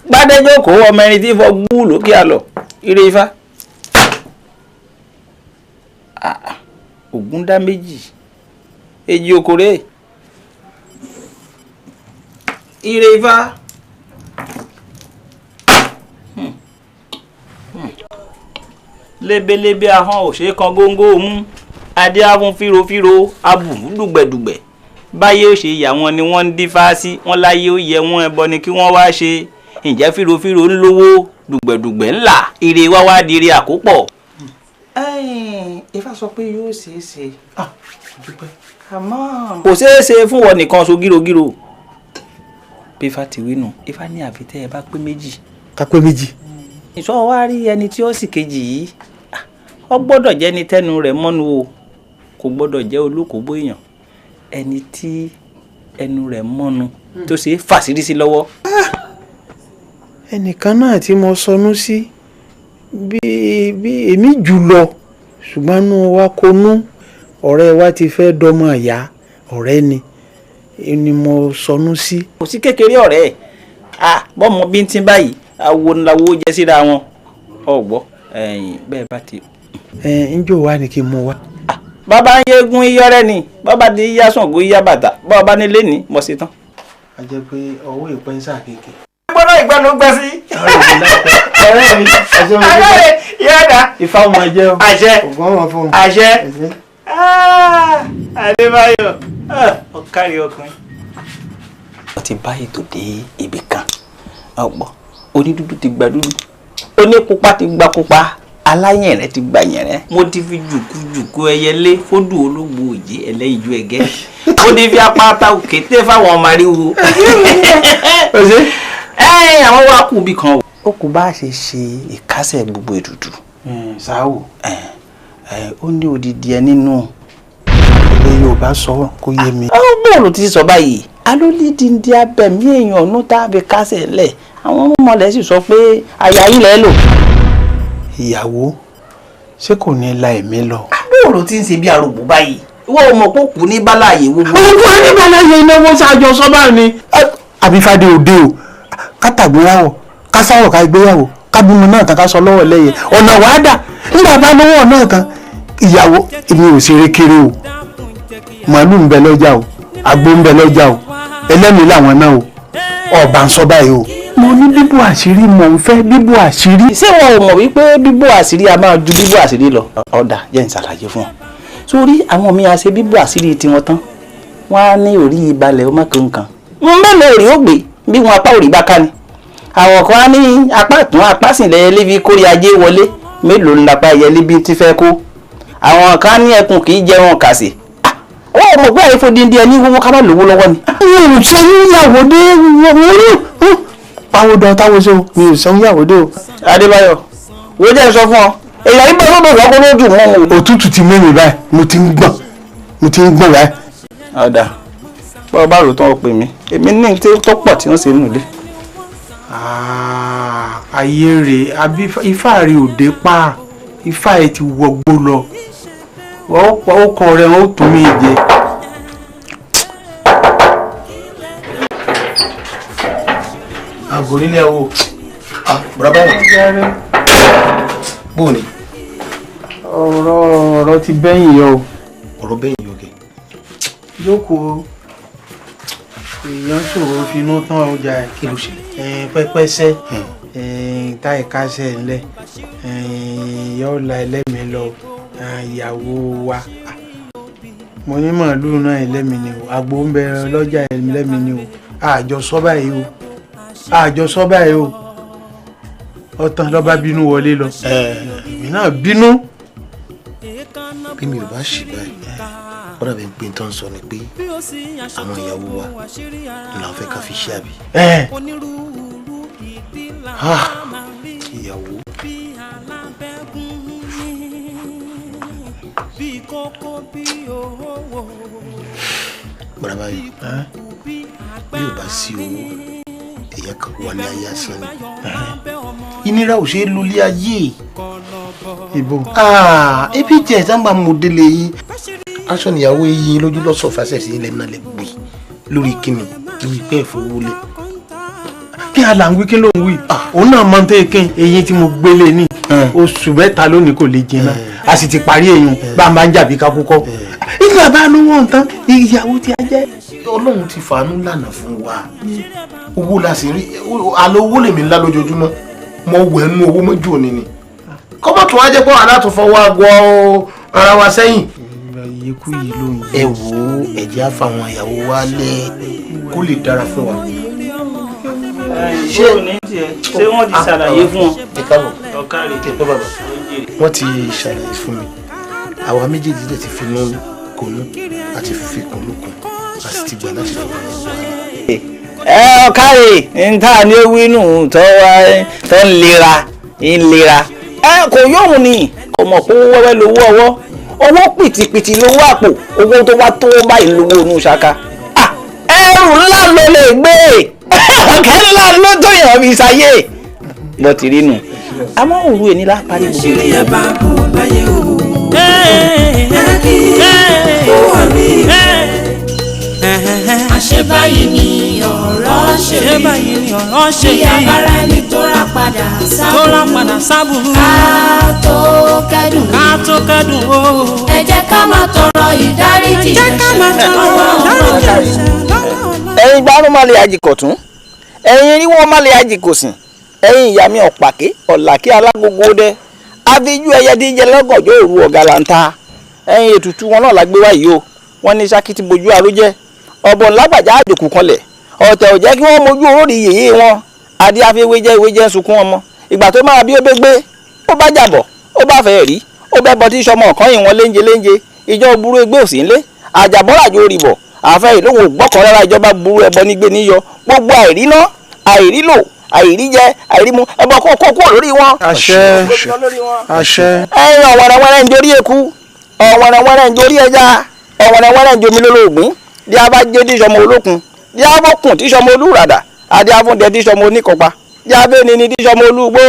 gbádẹ́jọ́ kó ọmọ ẹni tí fọ gbú lókè àlọ́ ire Ifá. Ògún dá méjì èjì okòrè ire Ifá. Lébélébé ahọ́n òṣè kan góńgó mú adé afún fírofíro abùrú dùgbẹ̀dùgbẹ̀ báyé ó ṣe yà wọn ni wọ́n ń dífá sí wọn láyé ó yẹ wọn ẹbọ ni kí wọ́n wá ṣe ǹjẹ́ fírofíro ń lówó dùgbẹ̀dùgbẹ̀ ńlá ire wá wá di ire àkópọ̀. Ifá sọ pé yóò ṣeé ṣe àmọ́ kò ṣeé ṣe fún wọn nìkan so gírogíro bí Ifá ti wí nù Ifá ní àfi tẹ́ ẹ bá pé méjì. ká pé méjì. ìṣọ́ wa rí ẹni tí ó sì kejì yìí ó gbọ́dọ̀ jẹ́ ni tẹ́nu rẹ̀ mọ́nu o kò gbọ́dọ̀ jẹ́ olókòbó èèyàn ẹni tí ẹnu rẹ̀ mọ́nu tó ṣe é fàṣírí sí lọ́wọ́. ẹnìkan náà tí mo sọnù sí bí èmi jù lọ ṣùgbọ́n inú wa konú ọ̀rẹ́ wa ti fẹ́ dọ́mọ ìyá ọ̀rẹ́ ni mo sọnù sí. kò sí kékeré ọ̀rẹ́ ẹ̀ bọ́mọ bí ń tí báyìí awo ńláwó jẹ́ síra wọn ọ̀gbọ́ bẹ́ẹ̀ bá ti. ǹjọ́ wa ni kí n mú wa. bàbá ń yegun iyọ́rẹ́ ni bàbá di yíyá Ṣàngó yíyá bàtà bàbá nílé ní mọ̀ sí tán. a jẹ pé ọwọ́ ìpẹ́nsà kéèké. gbọ́dọ̀ ìgbà ló gbẹ sí. ọ̀rẹ́ mi àṣẹ mo àṣẹ yáda. Ifá ọmọ jẹ́ o. àṣẹ ògùn ọmọ fún mi. àṣẹ. Adébáyọ̀ ọ̀kárí ọkùnrin. wọ́n ti bá ètò dé ibì kan ọ̀pọ̀ onídúdú ti gba dúdú onípupa ti gba pupa aláyẹ̀rẹ́ ti gba yẹ̀rẹ́ mo ti fi jùkújùkú ẹyẹlé fódù ológbò òjé ẹlẹ́yinjú ẹ̀gẹ́ mo ti fi apáta òkété fáwọn ọmọ ariwo àwọn wa kù bí kan o. ó kù bá a ṣe ṣe ìkásẹ̀ gbogbo ètùtù. sáwò. ó ní odidi ẹ nínú. ilé Yorùbá sọ kó yé mi. ó bóòlù ti sọ báyìí alólídìndín abẹ̀mí èèyàn ọ̀nù tàbí kásẹ̀ lẹ̀ àwọn ọmọlẹ̀ sì sọ pé aya yín lẹ́ lò. ìyàwó ṣé kò ní la ẹ̀mí lọ. bóòlù ti ń ṣe bí arúgbó báyìí wọ́n mọ̀ pé kù ní báláyé gbogbo. olùkọ́ ní báláyé ìnáwó ṣáájọ sọ́bà ni. àbífádé òde o kátàgbéyàwó kásáwọ̀ ká gbéyàwó kábímọ náà tán ká sọ lọ́wọ́ lẹ́yìn ọ̀nà wàá dà nígbà bá lọ́wọ́ náà tán ìyàwó èmi ò ṣeré kéré o màálù ń bẹ lọ́jà o àgbo ń bẹ lọ́jà o ẹlẹ́mìí làwọn náà o ọba ń sọ báyìí o. mo ní bíbò àṣírí mò ń fẹ́ bíbò àṣírí. ṣé wọn ò mọ̀ wípé bíbò àṣírí a máa ju bíbò àṣírí lọ. ọ̀dà jẹ́ ń ṣàlàyé fún ọ sórí àwọn mi àṣẹ bíbò àṣírí tiwọn tán wọn á ní orí ìbalẹ̀ ọmọ kankan wọn mẹ́lẹ̀ èrè ó gbé bí wọn apá òrì bá ká ni àwọn kan á ní apá ìtún apá sìnlẹ̀ ẹlẹ́bí kórè ajé wọlé mélòó ń lapá ẹyẹlé bí ti fẹ́ kó àwọn kan á ní ẹkùn kì í jẹun kàsì wọ́n mọ̀ pé àyẹ̀fọ́ díndín ẹni wọ́n ká má lówó lọ́wọ́ ni. mi ò sọ yíyàwó dé pàwọ́dọ̀ táwọn ṣe o mi ò sọ yíyàwó dé o. Adébáyọ̀ wo jẹ́ sọ fún ọ èyàn yìí bọ́ lọ́dọ̀ lọ́kọ́ lójú mọ́ o. òtútù ti mẹ́rin báyìí mo ti ń gbọ̀n báyìí. ọ̀dà bọ́ ọ bá rò tán ọ pè mí èmi ní tí tó pọ̀ tí wọ́n ṣe nù lé. ayé rè àbí ifá rè òde pa ifá ẹ ti wọgbó lọ ó kọ rẹ ó tún mí jẹ. àgọ́ nílẹ̀ o bùrọ̀bá wọn bóò ni. ọ̀rọ̀ ti bẹ́yìn yọ o. ọ̀rọ̀ bẹ́yìn yọ kẹ́. jókòó èèyàn ṣòro finú tán ọjà ẹ̀. kí ló ṣe. pẹ́pẹ́sẹ́ táì kásẹ̀ ńlẹ̀ yóò la ẹlẹ́mìí lọ ìyàwó wa mo ní màálùú náà ẹlẹ́mìí ni o àgbo ń bẹ lọ́jà ẹlẹ́mìí ni o àjọsọ báyìí o àjọsọ báyìí o ọ̀tàn lọ́ba bínú wọlé lọ èmi náà bínú bí mi ò bá ṣì báyìí wọ́n dàbí pé tó ń sọ ni pé àwọn ìyàwó wa ni làwọn fẹ́ ká fi ṣe àbí. ìyàwó. bàbá báyìí bí ò bá sí owó èèyàn kan wà ní ayé asán ni. ìnira ò ṣe é lulẹ̀ ayé. ibo. ebi jẹ́ ìsámbà mo délé yín aṣọ níyàwó yín lójú lọ́sọ̀ fàṣẹ sí ilẹ̀ náà lè gbé lórí kíni lórí pẹ́ ìfowólé. kí a là ń wí kí ló ń wí òun náà máa ń tẹ́ kí eyín tí mo gbélé ní oṣù mẹ́ta lónìí kò lè jìnnà a sì ti parí èèyàn bá a máa ń jàbí kakúkọ́ ìgbà bá lówó nǹkan ìyàwó tí a jẹ́. ọlọ́run ti fàánú lànà fún wa owó la sì rí àlọ́ owó lèmi ńlá lójoojúmọ́ mo wẹ̀ nú owó mọ́jú òní ni kọ́mọ̀ tó wá jẹ́ pé wàhálà tó fọwọ́ àgọ́ ara wa sẹ́yìn. ikú yìí ló ń ẹ wo ẹ̀jẹ̀ á fa àwọn ìyàwó wa lé kó lè dára fún wa. ṣé wọ́n ti ṣàlàyé fún ọ. ẹ káàbọ̀ wọ́n ti ṣàlàyé fún mi àwa méjèèjì dẹ̀ ti fi nú kùnú àti fi kùn lókun a sì ti gbà láti fi kùn lókun. ọ̀kárì níta ni ó wínú tó ń lera kò yóò ní kò mọ̀ pé owó wẹ́wẹ́ lówó ọwọ́ owó pìtìpìtì lówó àpò owó tó bá tó báyìí lówó inú ṣaka ẹrù ńlá ló lè gbé ọ̀kẹ́ ńlá ló tó yàn fi ṣayé bó ti rí nù àmọ́ òru èní la parí gbogbo àṣírí ẹ̀ bá bò láyé o. àṣebáyé ni ọ̀rọ̀ ṣe rí bí abára ẹni tó rà padà sábùrú ká tó kẹ́dùn o. ẹ jẹ́ ká máa tọrọ ìdáríjì ẹ̀yin gbárùn má lè àjìkọ̀tún ẹ̀yin irinwó má lè àjìkòsìn ẹ̀yin ìyá mi ọ̀pàké ọ̀làkí alágógó dẹ́ abíjú ẹyẹ díjẹ lọ́gànjọ́ òru ọ̀gàlàǹta ẹ̀yin ètùtù wọn náà la gbé wá yìí o wọ́n ní sákìtì bojú arójẹ́ ọ̀bọ̀n lágbàjá àjòkù kanlẹ̀ ọ̀tẹ̀ ò jẹ́ kí wọ́n mojú oróòrì yèyé wọn adé afẹ́wéjẹ́ ìwéjẹ́ sunkún ọmọ ìgbà tó máa bí ó bẹ́ gbé ó bá jàbọ̀ ó bá fẹ́ rí ó bẹ́ bọ́ tí sọmọ ọ̀kan yìí wọn léńje ìjọ burú ẹgbẹ́ òsì ńlé àjàbọ́ràjò rìbọ̀ àfẹ́ ìlówó gbọ́kàn rárá ìjọba burú ẹbọ nígbé níyọ gbogbo àìríná àìrílò àìríjẹ àìrímu ẹbọ kókó lórí wọn. àṣẹ. ẹyin ọ̀wẹ̀rẹ̀wẹ̀rẹ̀ ń dorí eku ọ̀wẹ̀rẹ̀wẹ̀rẹ̀ ń dorí ẹja ọ̀wẹ̀rẹ̀wẹ̀rẹ̀ ń domi lólóògbín bí a bá jẹ́ tíṣọmọ olókun bí a bọ́ kùn tíṣọmọ olúradà adé afúndẹ tíṣọmọ oníkọpa bí a bẹ́ẹ̀ ni tíṣọmọ olúgbó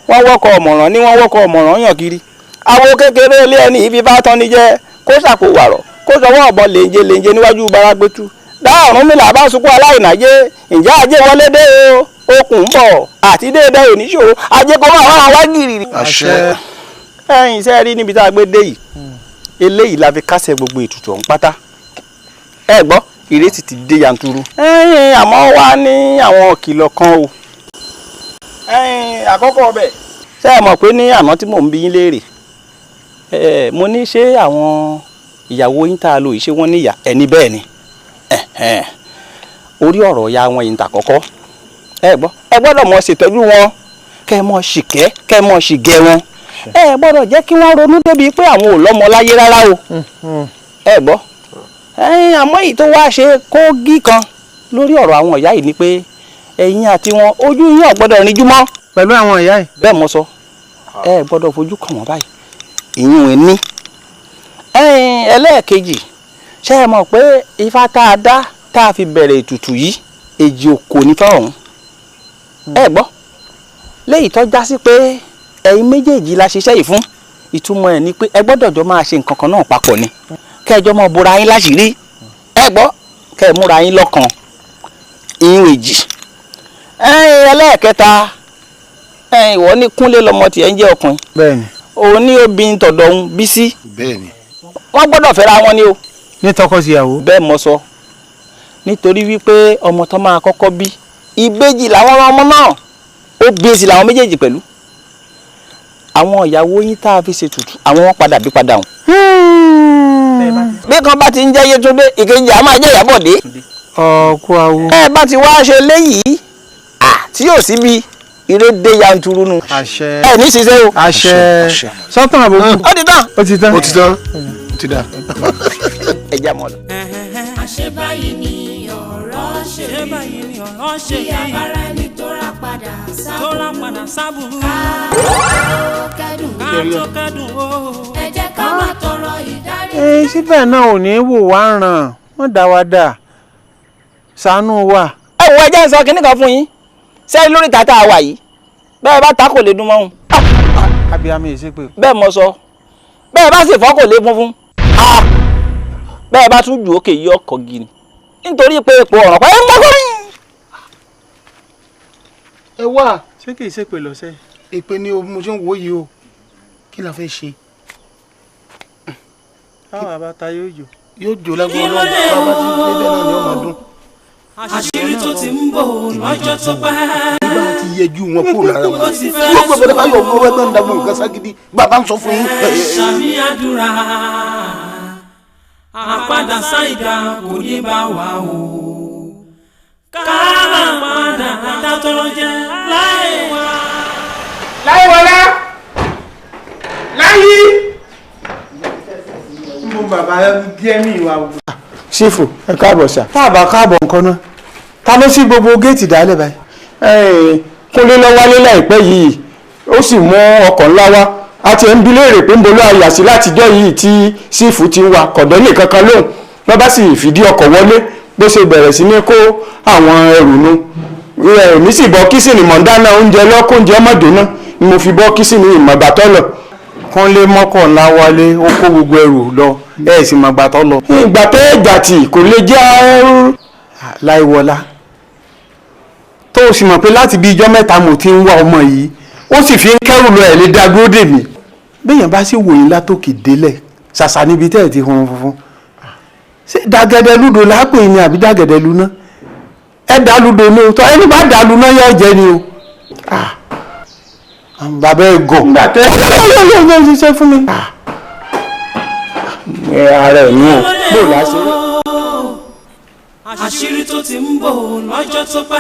wọ́n wọ́kọ̀ ọ̀mọ̀ràn ní wọ́n wọ́kọ̀ ọ̀mọ̀ràn yàn kiri awo kékeré ilé ẹni ibi bá tán ní jẹ́ kó sàpò wàrọ̀ kó sọwọ́ ọ̀bọ lèǹje níwájú baragbétu dáhùn mi là bá sunkún aláìnájé ǹjẹ́ ajé wọlé dé o okùn ń bọ̀ àti déédé oníṣòro ajé kó máa wá gírì. àṣẹ. ẹ̀yin iṣẹ́ rí níbi tá a gbé dé yìí eléyìí la fi kásẹ̀ gbogbo ètùtù ọ̀hún pátá ẹ gbọ́ ìrètí ti dé yanturu. ẹ̀yin àmọ́ wá ní àwọn kìlọ̀ kan o. ẹ̀yin àkọ́kọ́ ọbẹ̀ ṣé ẹ mọ̀ pé ní àná tí mò ń bi yín léèrè mo ní ṣé àwọn ìyàwó yín tá a lò yìí ṣé wọ́n níyà ẹni bẹ́ẹ̀ ni orí ọ̀rọ̀ ya wọn yìí ń ta kọ́kọ́ ẹ gbọ́ ẹ gbọ́dọ̀ mọ̀ ṣètọ́jú wọn kẹ́ ẹ mọ̀ ṣìkẹ́ kẹ́ ẹ mọ̀ ṣìgẹ́ wọn ẹ gbọ́dọ̀ jẹ́ kí wọ́n ronú débi pé àwọn ò lọ́mọ láyé rárá o ẹ gbọ́ àmọ́ èyí tó wá ṣe kógí kan lórí ọ̀rọ̀ àwọn ìyá yìí ni pé ẹ̀yin àti wọn ojú yín ò gbọ́dọ̀ rìnjú mọ́ pẹ̀lú àwọn ìyá yìí. bẹ́ẹ̀ mo sọ ẹ gbọ́dọ̀ fojú kàn wọ́n báyìí ìyún ẹ̀ ní. ẹlẹ́ẹ̀kejì ṣé ẹ mọ̀ pé ifá tá a dá tá a fi bẹ̀rẹ̀ ètùtù yìí èjì òkò ní fáwọn ẹ gbọ́ léyìí tó já sí pé ẹ̀yin méjèèjì la ṣiṣẹ́ yìí fún ìtumọ̀ ẹ̀ ni pé ẹ gbọ́dọ̀ jọ máa ṣe nǹkan kan náà papọ̀ ni kẹjọ mọ bora yín láṣìírí ẹ gbọ́ kẹ múra yín lọ́kàn ìyún èjì ẹlẹ́ẹ̀kẹta ìwọ ní kúnlé lọmọ tiẹ̀ ń jẹ́ ọkùnrin bẹ́ẹ̀ni òun ní obìnrin tọ̀dọ̀ òun Bísí bẹ́ẹ̀ni wọ́n gbọ́dọ̀ fẹ́ra wọn ni o ní tọkọ-tìyàwó bẹ́ẹ̀ mo sọ nítorí wípé ọmọ tó máa kọ́kọ́ bí ìbejì làwọn ọmọ náà ó bí èsì làwọn méjèèjì pẹ̀lú àwọn ìyàwó yín tá a fi ṣètùtù àwọn wọn padà bí padà hùn bí kan bá ti ń jẹ́ Yétúndé ìkejì a máa jẹ́ Ìyábọ̀dé ọkọ awo ẹ bá ti wá ṣe léyìí tí yóò sí bí ìrédé yanturu nu àṣẹ ẹ ní ṣiṣẹ́ o àṣẹ sọ́tàn àbòkù ó ti tán ó ti tán ó ti tán ti dà. ẹ já mọ́ lọ. àṣebáyé ni ọ̀rọ̀ ṣe rí bí abára ẹni tó rà padà sábùrú ká tó kẹ́dùn o ẹ jẹ́ ká má tọrọ ìdáríjì. síbẹ̀ náà ò ní wò wá ràn wọ́n dá wa dà ṣàánú wa. ẹ wo ẹjẹ́ ń sọ kínní kan fún yín sẹ́yìn lórí tàtà wà yìí bẹ́ẹ̀ bá ta kò lè dún mọ́hún. abiyamọ yìí ṣe pé. bẹ́ẹ̀ mo sọ bẹ́ẹ̀ bá sì fọ́ kò lè funfun bẹ́ẹ̀ bá tún jù ókè yí ọkọ̀ gini nítorí pé epo ọ̀rọ̀ pé ń gbọ́gbọ́. ẹ wá. ṣé kìí ṣe pè lọ́sẹ̀. èpè ni mo ṣe ń wò yìí o kí la fẹ́ ṣe. táwọn àbáta yóò jò. yóò jò lágbára Ọlọ́run bàbá tí ilé bẹ́ẹ̀ náà ni ó máa dún. àṣírí tó ti ń bò lọ́jọ́ tó pẹ́. nígbà tí yẹjú wọn kúrò lára wọn. wọ́n gbọ́dọ̀ bá yọ ọgbọ́n ẹgbẹ́ ń dàgbò nǹkan ságídí bàbá ń sọ fún yín. ṣàmì àdúrà àpadà sáìdá kò ní bá wà o. káàmà padà dátọ́rọ́ jẹ́ láì wá. láìwọlá láyé. mo bàbá díẹ̀ mi ìwà wò. ṣífù ẹ káàbọ̀ sà. tá a bá káàbọ̀ nǹkan náà ta ló ṣí gbogbo géètì dálẹ̀ báyìí. kúnlé lọ wálé láìpẹ́ yìí ó sì mú ọkọ̀ ńlá wá a ti ń bi léèrè pé ń bolo àyà sí látijọ́ yìí tí sífù ti ń wa kọ̀dọ̀ ní kankan lóhùn wọ́n bá sì fìdí ọkọ̀ wọlé bó ṣe bẹ̀rẹ̀ sí ní kó àwọn ẹrù nu èmi sì bọ́ kísìnì mọ̀ńdáná oúnjẹ lọ́kùnjẹ ọmọdé náà ni mo fi bọ́ kísìnì ìmọ̀gbàtọ́ lọ kán lé mọ́kọ̀ ńlá wálé ó kó gbogbo ẹrù lọ ẹ̀ sì mọ̀gbàtọ́ lọ. ìgbà tó ẹ̀jà tì kò lè jẹ́ láìwọlá tó o sì mọ̀ pé láti bí ijọ́ mẹ́ta mo ti ń wá ọmọ yìí ó sì fi ń kẹ́rù lọ ẹ̀ lé dá dúró dè mí béèyàn bá sì wòye látòkè délẹ̀ ṣàṣà níbi tẹ́ ẹ̀ ti hun funfun ṣé dàgẹ̀dẹ̀ lúdo lápè ni àbí dàgẹ̀dẹ̀ luná ẹ dá lúdo ní o tọ́ ẹni bá dá luná yóò jẹ́ ni o bàbá ẹ gọ̀ nígbà tẹ́ ẹ ṣiṣẹ́ fún mi. ara ẹ̀ ní o bó o láṣẹ. àṣírí tó ti ń bò lọ́jọ́ tó pẹ́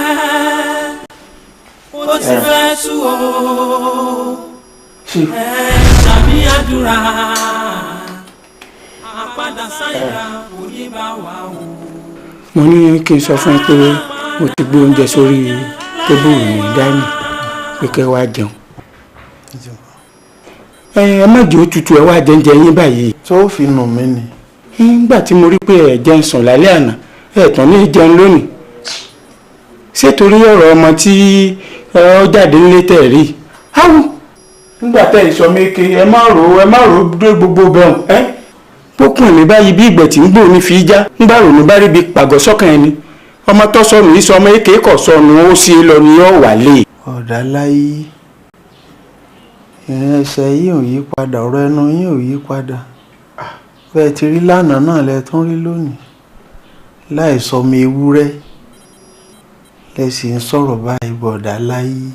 ó ti fẹ́ tú o. ṣàmì àdúrà àpadà sáyà kò ní bá wà o. mo ní kí n sọ fún ẹ pé mo ti gbé oúnjẹ sórí tébùrù ní dání pé kẹ́ wá jẹun. ẹ má jẹ́ òtútù ẹ wá jẹun yín báyìí. tó fi nù mí ni. nígbà tí mo rí pé ẹ jẹun sùn lálẹ́ àná ẹ tán ní jẹun lónìí ṣé torí ọ̀rọ̀ ọmọ tí ọ jáde nílé tẹ̀ rí. nígbà tẹ́ ìsọ méke ẹ má rò dé gbogbo bẹ́ẹ̀ ẹ́ pókùn ní báyìí bí ìgbẹ̀ tí ń gbò ní fi já ńgbà rò ní bá rí bí pàgọ́ sọ́kàn ẹni ọmọ tó sọnù yìí sọ ọmọ èké kọ̀ sọnù ó sì lọ ní ọ̀ wà lé. ọ̀dà láyé ìrìn ẹsẹ̀ yìí ò yí padà ọ̀rọ̀ ẹnu yìí ò yí padà bẹ́ẹ̀ ti rí lánàá náà lẹ tún rí lónìí láì sọmọ ewúrẹ́ lẹ sì ń sọ̀rọ̀ báyìí bọ̀dà láyé.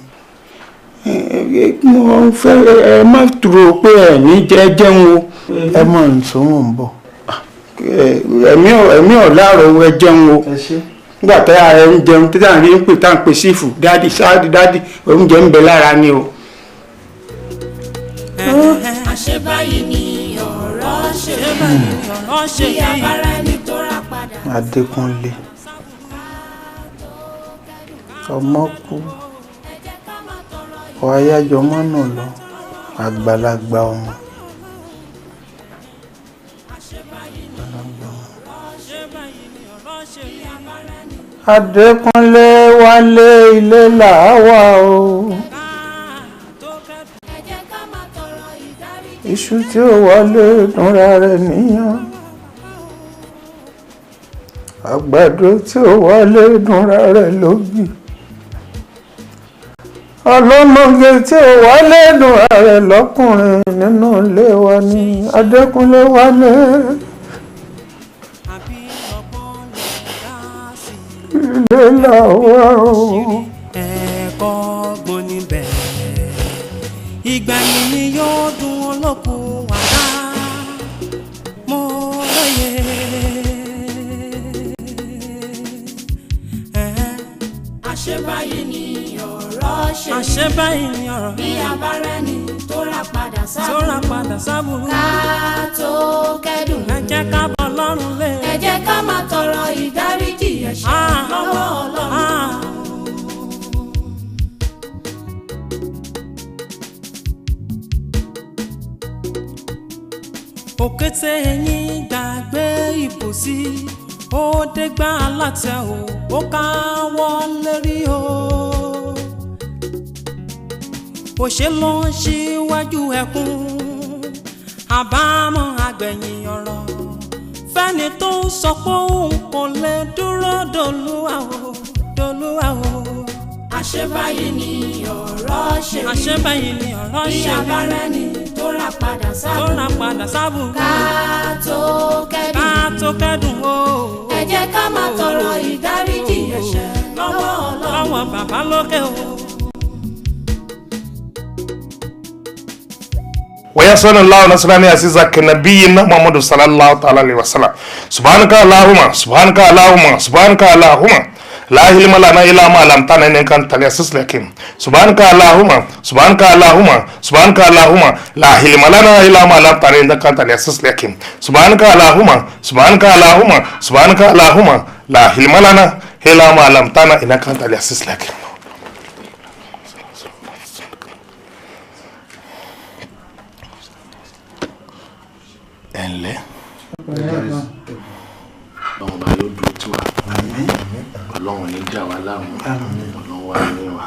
mo fẹ́ ẹ má dúró pé ẹ ní jẹun o. ẹ mọ̀ nsọ́mọ̀ ń bọ̀. ẹ̀mí ọ̀ láàrọ̀ ẹ jẹun o. nígbà tá a rẹ ń jẹun tí tá à ń rí ń pè tá à ń pè sífù dáàdì sáàdì dáàdì oúnjẹ ń bẹ lára ni o. àṣebáyé ni ọ̀rọ̀ ṣe bí abára ẹni tó rà padà. Adékúnlé ọmọ kú ọ ayájọ mọ́nà lọ àgbàlagbà ọmọ. Adékúnlé wálé ilé làwa o. Iṣu tí ó wọlé dúnra rẹ̀ níyàn. Àgbàdo tí ó wọlé dúnra rẹ̀ lóbì. Ọlọ́mọge tí ó wọlé dúnra rẹ̀ lọ́kùnrin nínú ilé wa ní Adékúnlé wálé. Ilé làwa o. ẹ̀kọ́ gbọ́n níbẹ̀ ìgbà yìí ni yóò dùn ọlọ́kùn wàrà mọ́ lóye. àṣebáyé ni ọ̀rọ̀ ṣe àṣebáyé ni ọ̀rọ̀ bí abára ẹni tó rà padà sábùrú ká tó kẹ́dùn òkété ẹ̀yìn gbàgbé ìbòsí ó dégbà alátẹ ó káwọ́ lérí o. òṣè ló ń ṣíwájú ẹkún àbámọ̀ àgbẹ̀yìn ọ̀rọ̀ fẹ́ni tó ń sọ pé òun kò lè dúró dolúwa o. àṣebáyé ni ọ̀rọ̀ ṣe rí. àṣebáyé ni ọ̀rọ̀ ṣe rí. bí abárẹ́ ni tó rà padà sábù. ká tó kẹ́dùn o. ẹ jẹ́ ká máa tọrọ ìdáríjì ẹ̀ṣẹ̀ lọ́wọ́ Ọlọ́run. lọ́wọ́ bàbá lókè o. ويصل الله نصراني عزيزا كنبينا محمد صلى الله عليه وسلم سبحانك اللهم لا علم لنا الا ما علمتنا انك انت العزيز الحكيم سبحانك اللهم لا علم لنا الا ما علمتنا انك انت العزيز الحكيم سبحانك اللهم لا علم لنا الا ما علمتنا انك انت العزيز الحكيم. ẹnlẹ́ ọlọ́run bá yóò dúró tí wà ọlọ́run ní jà wá láàmú ọlọ́run wà ní wa.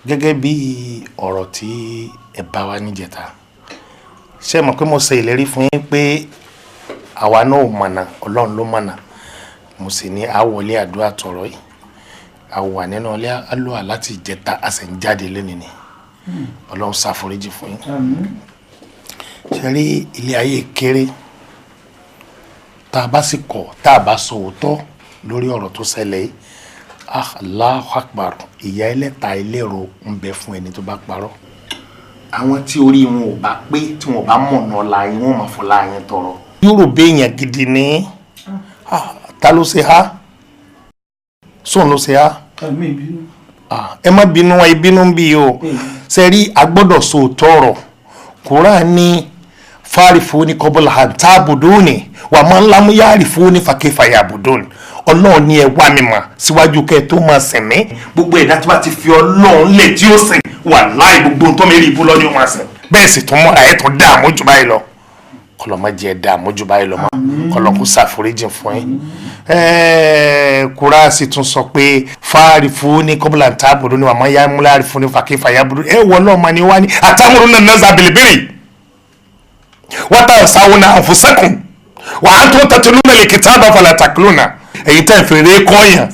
gẹ́gẹ́ bí ọ̀rọ̀ tí ẹ bá wa níjẹta ṣé mọ̀ pé mo ṣe ìlérí fún yín pé àwa náà ò mọ̀nà ọlọ́run ló mọ̀nà mo sì ní àwọlé àdúrà tọ̀rọ̀ yìí àwà nínú ilé alóhà láti ìjẹta a sì ń jáde lónìí ni ọlọ́run ṣàforíjì fún yín. ṣe rí ilé ayé kéré tá a bá sì kọ̀ tá a bá sọ òótọ́ lórí ọ̀rọ̀ tó ṣẹlẹ̀ yìí Allahu Akbar ìyà ẹlẹ́ta ẹlẹ́rọ ń bẹ fún ẹni tó bá parọ́. àwọn tí orí wọn ò bá pé tí wọn ò bá mọ̀nà ọ̀la yín wọn máa fọlá yín tọrọ. yóò béèyàn gidi ní ta ló ṣe há sóun ló ṣe há. ẹ má bínú ẹ bínú bí o ṣe rí agbọ́dọ̀ sọ òótọ́ ọ̀rọ̀ Kùránì fárífúni kọ́bọ̀lá àtàbùdóni wà máa ń lámú yáàrífúni fàkẹ́fà yàbùdóni ọlọ́run ni ẹ wá mi mà síwájú kẹ́ ẹ tó máa sìn mí gbogbo ẹ̀dá tí wọ́n ti fi ọlọ́run lè tí ó sìn wà láì gbogbo ohun tó mẹ́rin ibú lọ́ni ó máa sìn bẹ́ẹ̀ sì tún mọ́ra ẹ̀ tún dààmú jù báyìí lọ kọlọ́ má jẹ́ dààmú jù báyìí lọ mọ́ kọlọ́ kó ṣàforíjì fún yín. Kùránì sì tún sọ pé fárífúni kọ́bọ̀lá àtàbùdóni wà máa ń yáàrífúni fàkẹ́fà yàbùdóni ẹ wọ ọlọ́run máa ní wá ní àtàmúrún náà náà bìlìbìlì watansawuna anfusakum wa antum tatluna alkitaba fala takluna èyí tẹ́ fèrè kọ́yàn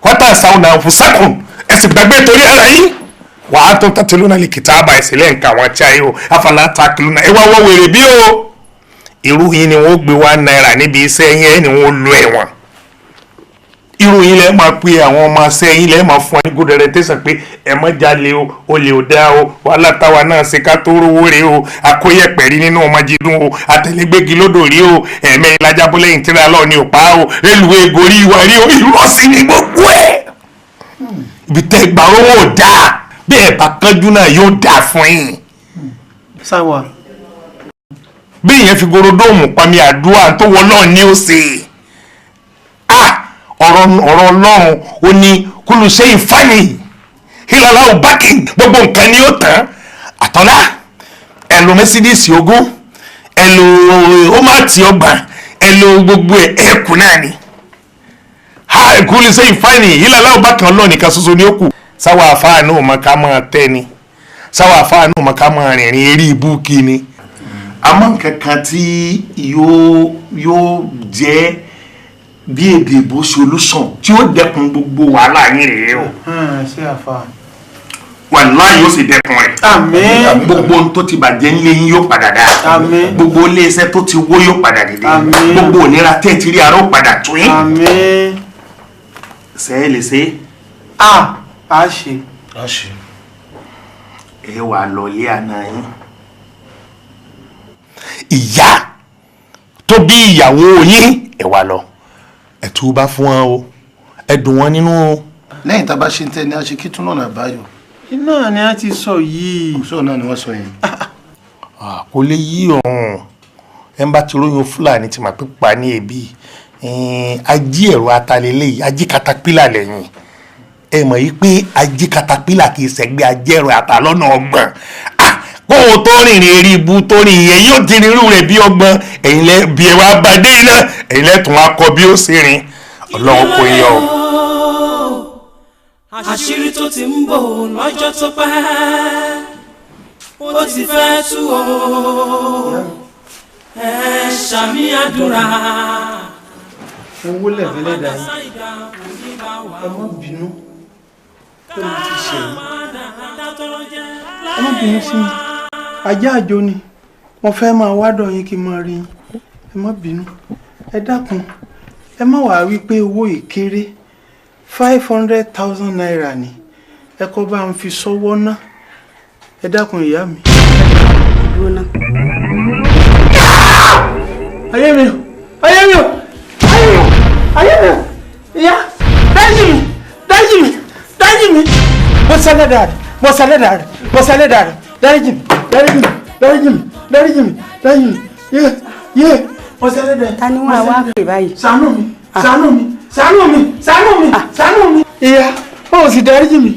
watansawuna anfusakum ẹ̀sìn gbàgbé torí ara yín wa antum tatluna alkitaba ẹ̀sìn lẹ́ǹkà àwọn tí a yóò afala takluna ẹ wá wọ́n wèrè bí o irú yín ni wọ́n gbé $1 níbi iṣẹ́ yín ni wọ́n lu ẹ̀wọ̀n irú yín lẹ́ẹ̀ máa pe àwọn ọmọ ṣẹ́ yín lẹ́ẹ̀ máa fún ẹ ní good reputation pé ẹ má jalè o olè ò dá o wàhálà táwa náà ṣe ká tó rówó rè o akóyẹ̀pẹ̀ rí nínú ọmọ jídùn o àtẹlẹgbẹ́gi lódò rí o ẹ̀mẹ́ ìlàjábọ̀ lẹ́yìn tíra lọ́ọ̀ ni ò pa o rélùwé gorí ìwà rí o ìrọ̀sí ni gbogbo ẹ̀ ibi tẹ́ gbà owó ò dáa bí ẹ̀ bá kánjú náà yóò dáa fún yín. sáwà. bí ìyẹn fi gorodóòmù pami àdúrà tó wọ náà ní ó ṣe ọ̀rọ̀ ọlọ́run ó ní kúlù ṣe ìfáàní ìlàlá òbákì gbogbo nǹkan ni ó tán àtọ́lá ẹ̀lò mẹ́sídíìsì ogún ẹ̀lò ómàtì ọgbà ẹ̀lò gbogbo ẹ̀kù náà ni kúlù ṣe ìfáàní ìlàlá òbákì ọlọ́run nìkan ṣoṣo ni ó kù sáwọ́ àfáà náà mọ̀ ká máa tẹ́ ni sáwọ́ àfáà náà mọ̀ ká máa rìnrìn eré ibùkí ni àmọ́ nǹkan kan tí yóò jẹ́ bí èdè ìbò solution tí ó dẹ́kun gbogbo wàhálà yín rèé o. ṣé àfa. wàláhì yóò sì dẹ́kun rẹ̀. àmín. gbogbo ohun tó ti bàjẹ́ ńlé yín yóò padà dá. àmín. gbogbo ilé iṣẹ́ tó ti wó yóò padà dìde. àmín. gbogbo òníra tẹ́tí rí aró padà tún yín. àmín. ṣe é lè ṣe. a ṣe. a ṣe. ẹ wà lọ ilé àná yín. ìyá tó bí ìyàwó yín ẹ wà lọ ẹ túbá fún wọn o ẹ dùn wọn nínú o. lẹ́yìn tá a bá ṣe ń tẹ́ ni a ṣe kí tún náà báyọ̀. iná ni a ti sọ yìí. sọ náà ni wọ́n sọ yẹn. kò lè yí ọ̀hún ẹ ń bá ti róyún fúlàní ti máa pípa ní ẹbí ají ẹ̀rọ atalélé yìí ají katapila lẹ́yìn ẹ mọ̀ yìí pé ají katapila kì í ṣẹ̀gbẹ́ ajẹ́rọ atalọ́nà ọgbọ̀n kóhun tó rìnrìn eré ibu tó rìn ìyẹn yóò ti rírú rẹ̀ bí ọgbọ́n ẹ̀yin lẹ bí ẹ wá bá dé iná ẹ̀yin lẹ tún wá kọ bí ó sì rìn ọlọ́run kò yọ. àṣírí tó ti ń bò lọ́jọ́ tó pẹ́ ó ti fẹ́ tú o ẹ ṣàmì àdúrà. owó lẹ̀fẹ́lẹ́ dà yìí ẹ má bínú pé mo ti ṣe yìí ẹ má bínú sí mi ajá àjò ni mo fẹ́ máa wádọ̀ yín kí n máa rí yín ẹ má bínú ẹ dákun ẹ má wàá wí pé owó ìkéré 500,000 naira ni ẹ kọ́ bá ń fi sọ́wọ́ ná ẹ dákun ìyá mi. ayé mi o ayé mi o ayé mi o ayé mi o ìyá dájú mi dájú mi dájú mi mo sálẹ̀ dàrí mo sálẹ̀ dàrí mo sálẹ̀ dàrí dájú mi dájú mi dájú mi dájú mi dájú mi yé mo sálẹ̀ dàrí. ta ni wọn àwa pè báyìí. ṣàánú mi ṣàánú mi ṣàánú mi ṣàánú mi ṣàánú mi. ìyá ó sì dáríjì mi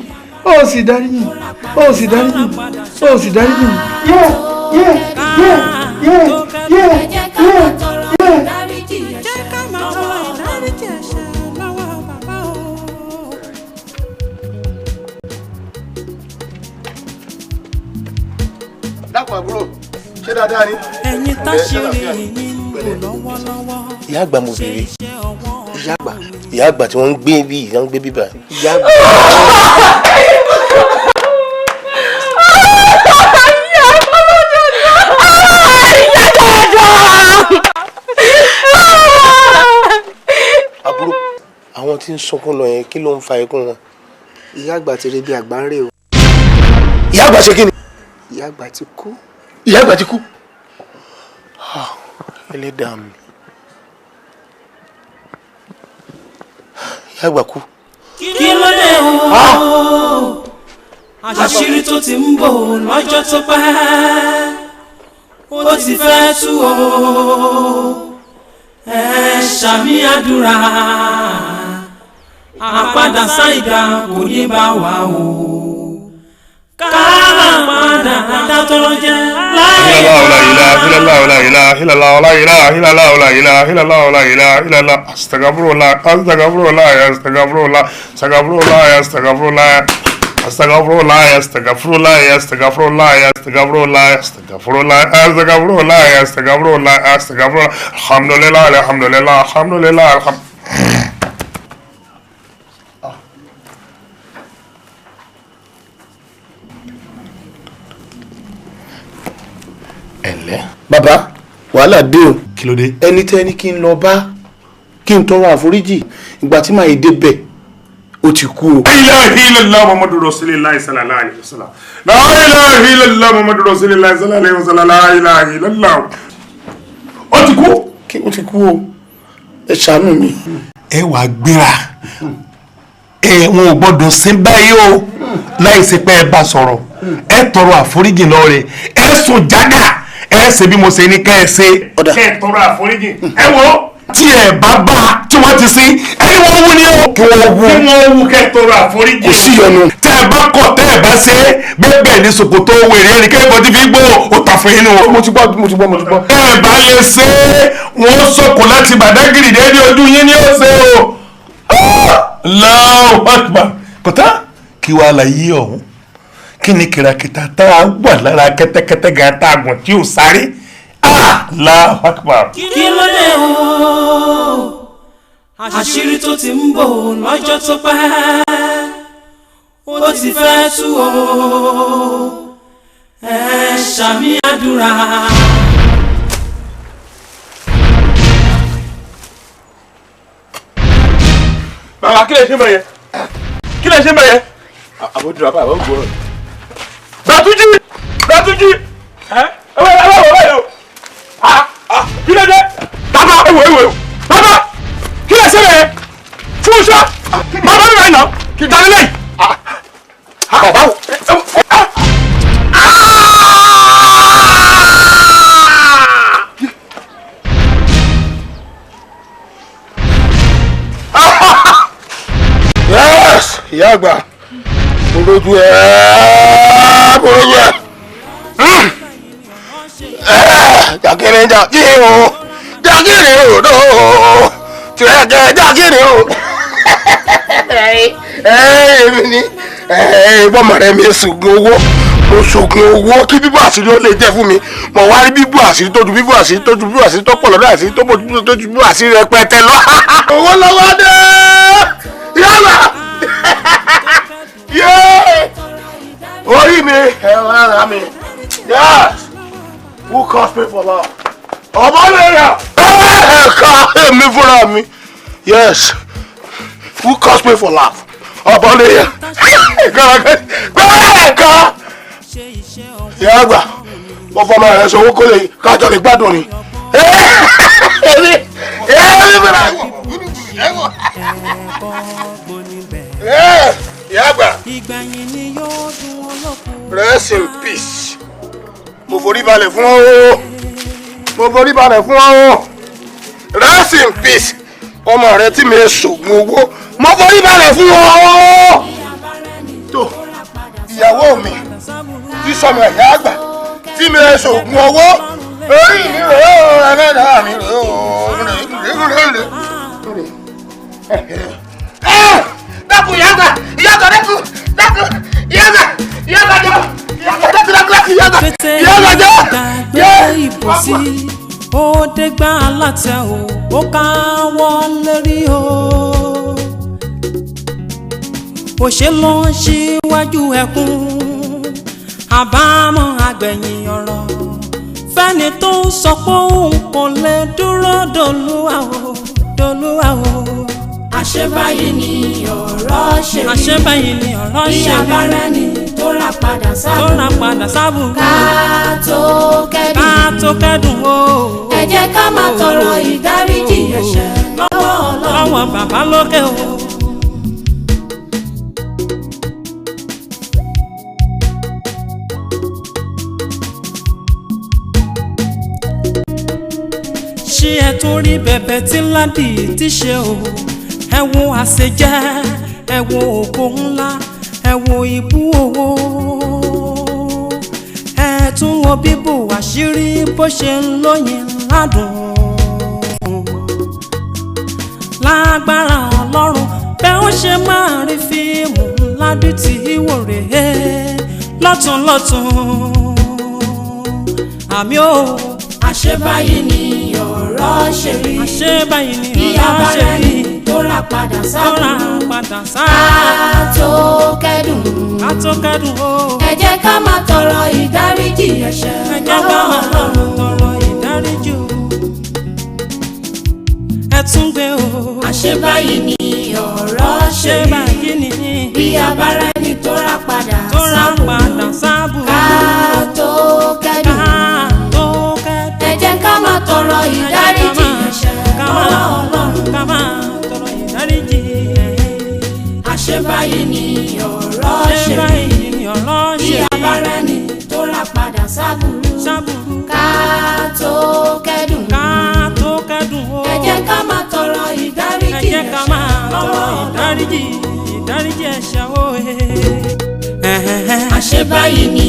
ó sì dáríjì mi ó sì dáríjì mi ó sì dáríjì mi. yé yé yé yé yé yé yé. dákun àbúrò ṣé dáadáa ni. ẹ̀yin tá ṣe rí yín kò lọ́wọ́lọ́wọ́. ìyá àgbà mo bèrè ìyá àgbà tí wọ́n ń gbé bí ìyá ń gbé bíbà. ìyá àgbà. àbúrò àwọn tí ń sunkún lọ yẹn kí ló ń fa ikún wọn. ìyá àgbà ti rí bí àgbà ń rè o. ìyá àgbà ṣe kí ni. ìyá àgbà ti kú. ìyá àgbà ti kú. ẹlẹ́dàá mi. ìyá àgbà kú. kí ló dé o àṣírí tó ti ń bò lọ́jọ́ tó pẹ́ ó ti fẹ́ tú o ẹ ṣàmì àdúrà àpadà sáìdá kò ní bá wa o káàmà padà dátọ́rọ́ jẹ́ láì ẹ̀lẹ́. bàbá wàhálà dé o. kí ló dé. ẹni tẹ́ ní kí n lọ bá kí n tọrọ àforíjì ìgbà tí màá dé bẹ̀ ó ti kú o. la ilaha illallah muhammadu rasulillah sallallahu alaihi wasallam la ilaha illallah muhammadu rasulillah sallallahu alaihi wasallam la ilaha illallah. ó ti kú. kí ó ti kú o ẹ ṣàánú mi. ẹ wàá gbéra wọn ò gbọ́dọ̀ sí báyìí o láì ṣe pé ẹ bá sọ̀rọ̀ ẹ tọrọ àforíjì lọ rẹ ẹ sùn jágà ẹ ṣe bí mo ṣe ní kẹ́ ẹ ṣe ẹ tọrọ àforíjì ẹ wo tí ẹ bá bá tí wọ́n ti sin ẹni wọ́n wú ni o kí wọ́n wú kẹ́ ẹ tọrọ àforíjì kò sí yọnu. tẹ ẹ bá kọ̀ tẹ ẹ bá ṣe bẹ́ẹ̀ ní ṣòkòtò wèrè ẹni kẹ́kọ̀ọ́ ti fi gbó o tà fún yín o. mo ti gbọ́. ẹ bá lè ṣe wọ́n sọkò láti Bàdágìrì déédéé ojú yín ni ó ṣe o. Allahu Akbar kọ́tà kí wàá la yí ọ̀hún kí ni kìràkìtà tá a wà lára kẹ́tẹ́kẹ́tẹ́ gan tá a gùn tí ò sáré Allahu Akbar. kí ló dé o àṣírí tó ti ń bò lọ́jọ́ tó pẹ́ ó ti fẹ́ tú o ẹ ṣàmì àdúrà. bàbá kí lè ṣe bẹ̀yẹ kí lè ṣe bẹ̀yẹ. àbójú àbá àwọn gbọ́. Bàtújì Bàtújì ẹ wọ báyìí o kí lè dé bàbá ewo bàbá kí lè ṣe bẹ̀yẹ fún iṣẹ́ bàbá mi báyìí náà kí dání lẹ́yìn. bàbá o. ìyá àgbà mo rojú ẹ mo rojú ẹ. Jàkiri jàkiri o jàkiri o do tìrẹ̀kẹ̀ jàkiri o. Èmi ni bọ́mọ rẹ̀ mi ṣògùn owó mo ṣògùn owó kí bíbú àṣírí ó lè jẹ́ fún mi mo wá rí bíbú àṣírí tó ju bíbú àṣírí tó ju bíbú àṣírí tó pọ̀ lọ́dọ̀ àṣírí tó pọ̀ tó ju bíbú àṣírí rẹpẹtẹ lọ. Owó lọ́wọ́ dé yálà orí mi ẹ̀rọ ara mi yes who cost me for love ọmọ lẹ́yìn ẹ̀ka èmi fúnra mi yes who cost me for love ọmọ lẹ́yìn ẹ̀ka ìyá àgbà wọ́n fọmọ rẹ̀ sọ owó kó lè kájọ lè gbádùn ni ìyá àgbà rest in peace mo forí balẹ̀ fún ọ mo forí balẹ̀ fún ọ rest in peace ọmọ rẹ tí mi ṣògùn owó mo forí balẹ̀ fún ọ tó ìyàwó mi tí sọmọ ìyá àgbà tí mi ṣògùn owó orí mi rè ó ẹlẹ́dàá mi rè ó dákun ìyá àgbà ìyá àgbà dákun ìyá àgbà ìyá àgbà jọ ìyá àgbà dákun ìyá àgbà jọ. gbàgbé ìbòsí ó dégbà látẹ̀ ó káwọ́ lérí o òṣè ló ń ṣíwájú ẹkún àbámọ̀ àgbẹ̀yìn ọ̀rọ̀ fẹ́ni tó ń sọ pé òun kò lè dúró dolúwa o. Àṣebáyé ni ọ̀rọ̀ ṣe rí. Àṣebáyé ni ọ̀rọ̀ ṣe rí. Bí abára ni tó rà padà sábùrú. Ká tó kẹ́dùn o. Ẹ jẹ́ ká máa tọrọ ìdáríjì ẹ̀ṣẹ̀ lọ́wọ́ Ọlọ́run. Lọ́wọ́ bàbá lókè o. Ṣé ẹ tún rí bẹ̀bẹ̀ tí ládì ti ṣe o? Ẹ wo àṣejẹ, ẹ wo ògo ńlá, ẹ wo ìbú owó. Ẹ tún wo bíbò àṣírí bó ṣe ń lóyin ládùn. Lágbára Ọlọ́run bẹ́ẹ̀ ó ṣe máa rí fíìmù ládì tí wò rèé lọ́tùnlọ́tùn. Àmì o. Àṣebáyé ni ọ̀rọ̀ ṣe rí. Àṣebáyé ni bí ọ̀rọ̀ ṣe abára rí. ni tó rà padà sábùrú. Ká tó kẹ́dùn o. Ẹ jẹ́ ká máa tọrọ ìdáríjì ẹ̀ṣẹ̀ lọ́wọ́ Ọlọ́run. Tọrọ ìdáríjì o. Ẹ tún gbé o. Àṣebáyé ni ọ̀rọ̀ ṣe rí. Bí abára ni tó rà padà sábùrú. Ká tó kẹ́dùn ẹ jẹ́ ká máa tọrọ ìdáríjì ẹ̀ṣẹ̀ lọ́wọ́ Ọlọ́run. Àṣebáyé ni ọ̀rọ̀ ṣe rí. Bí abára ni tó rà padà sábùrú. Ká tó kẹ́dùn o. ẹ jẹ́ ká máa tọrọ ìdáríjì ẹ̀ṣẹ̀ lọ́wọ́ Ọlọ́run. ìdáríjì ẹ̀ṣẹ̀ o. Àṣebáyé ni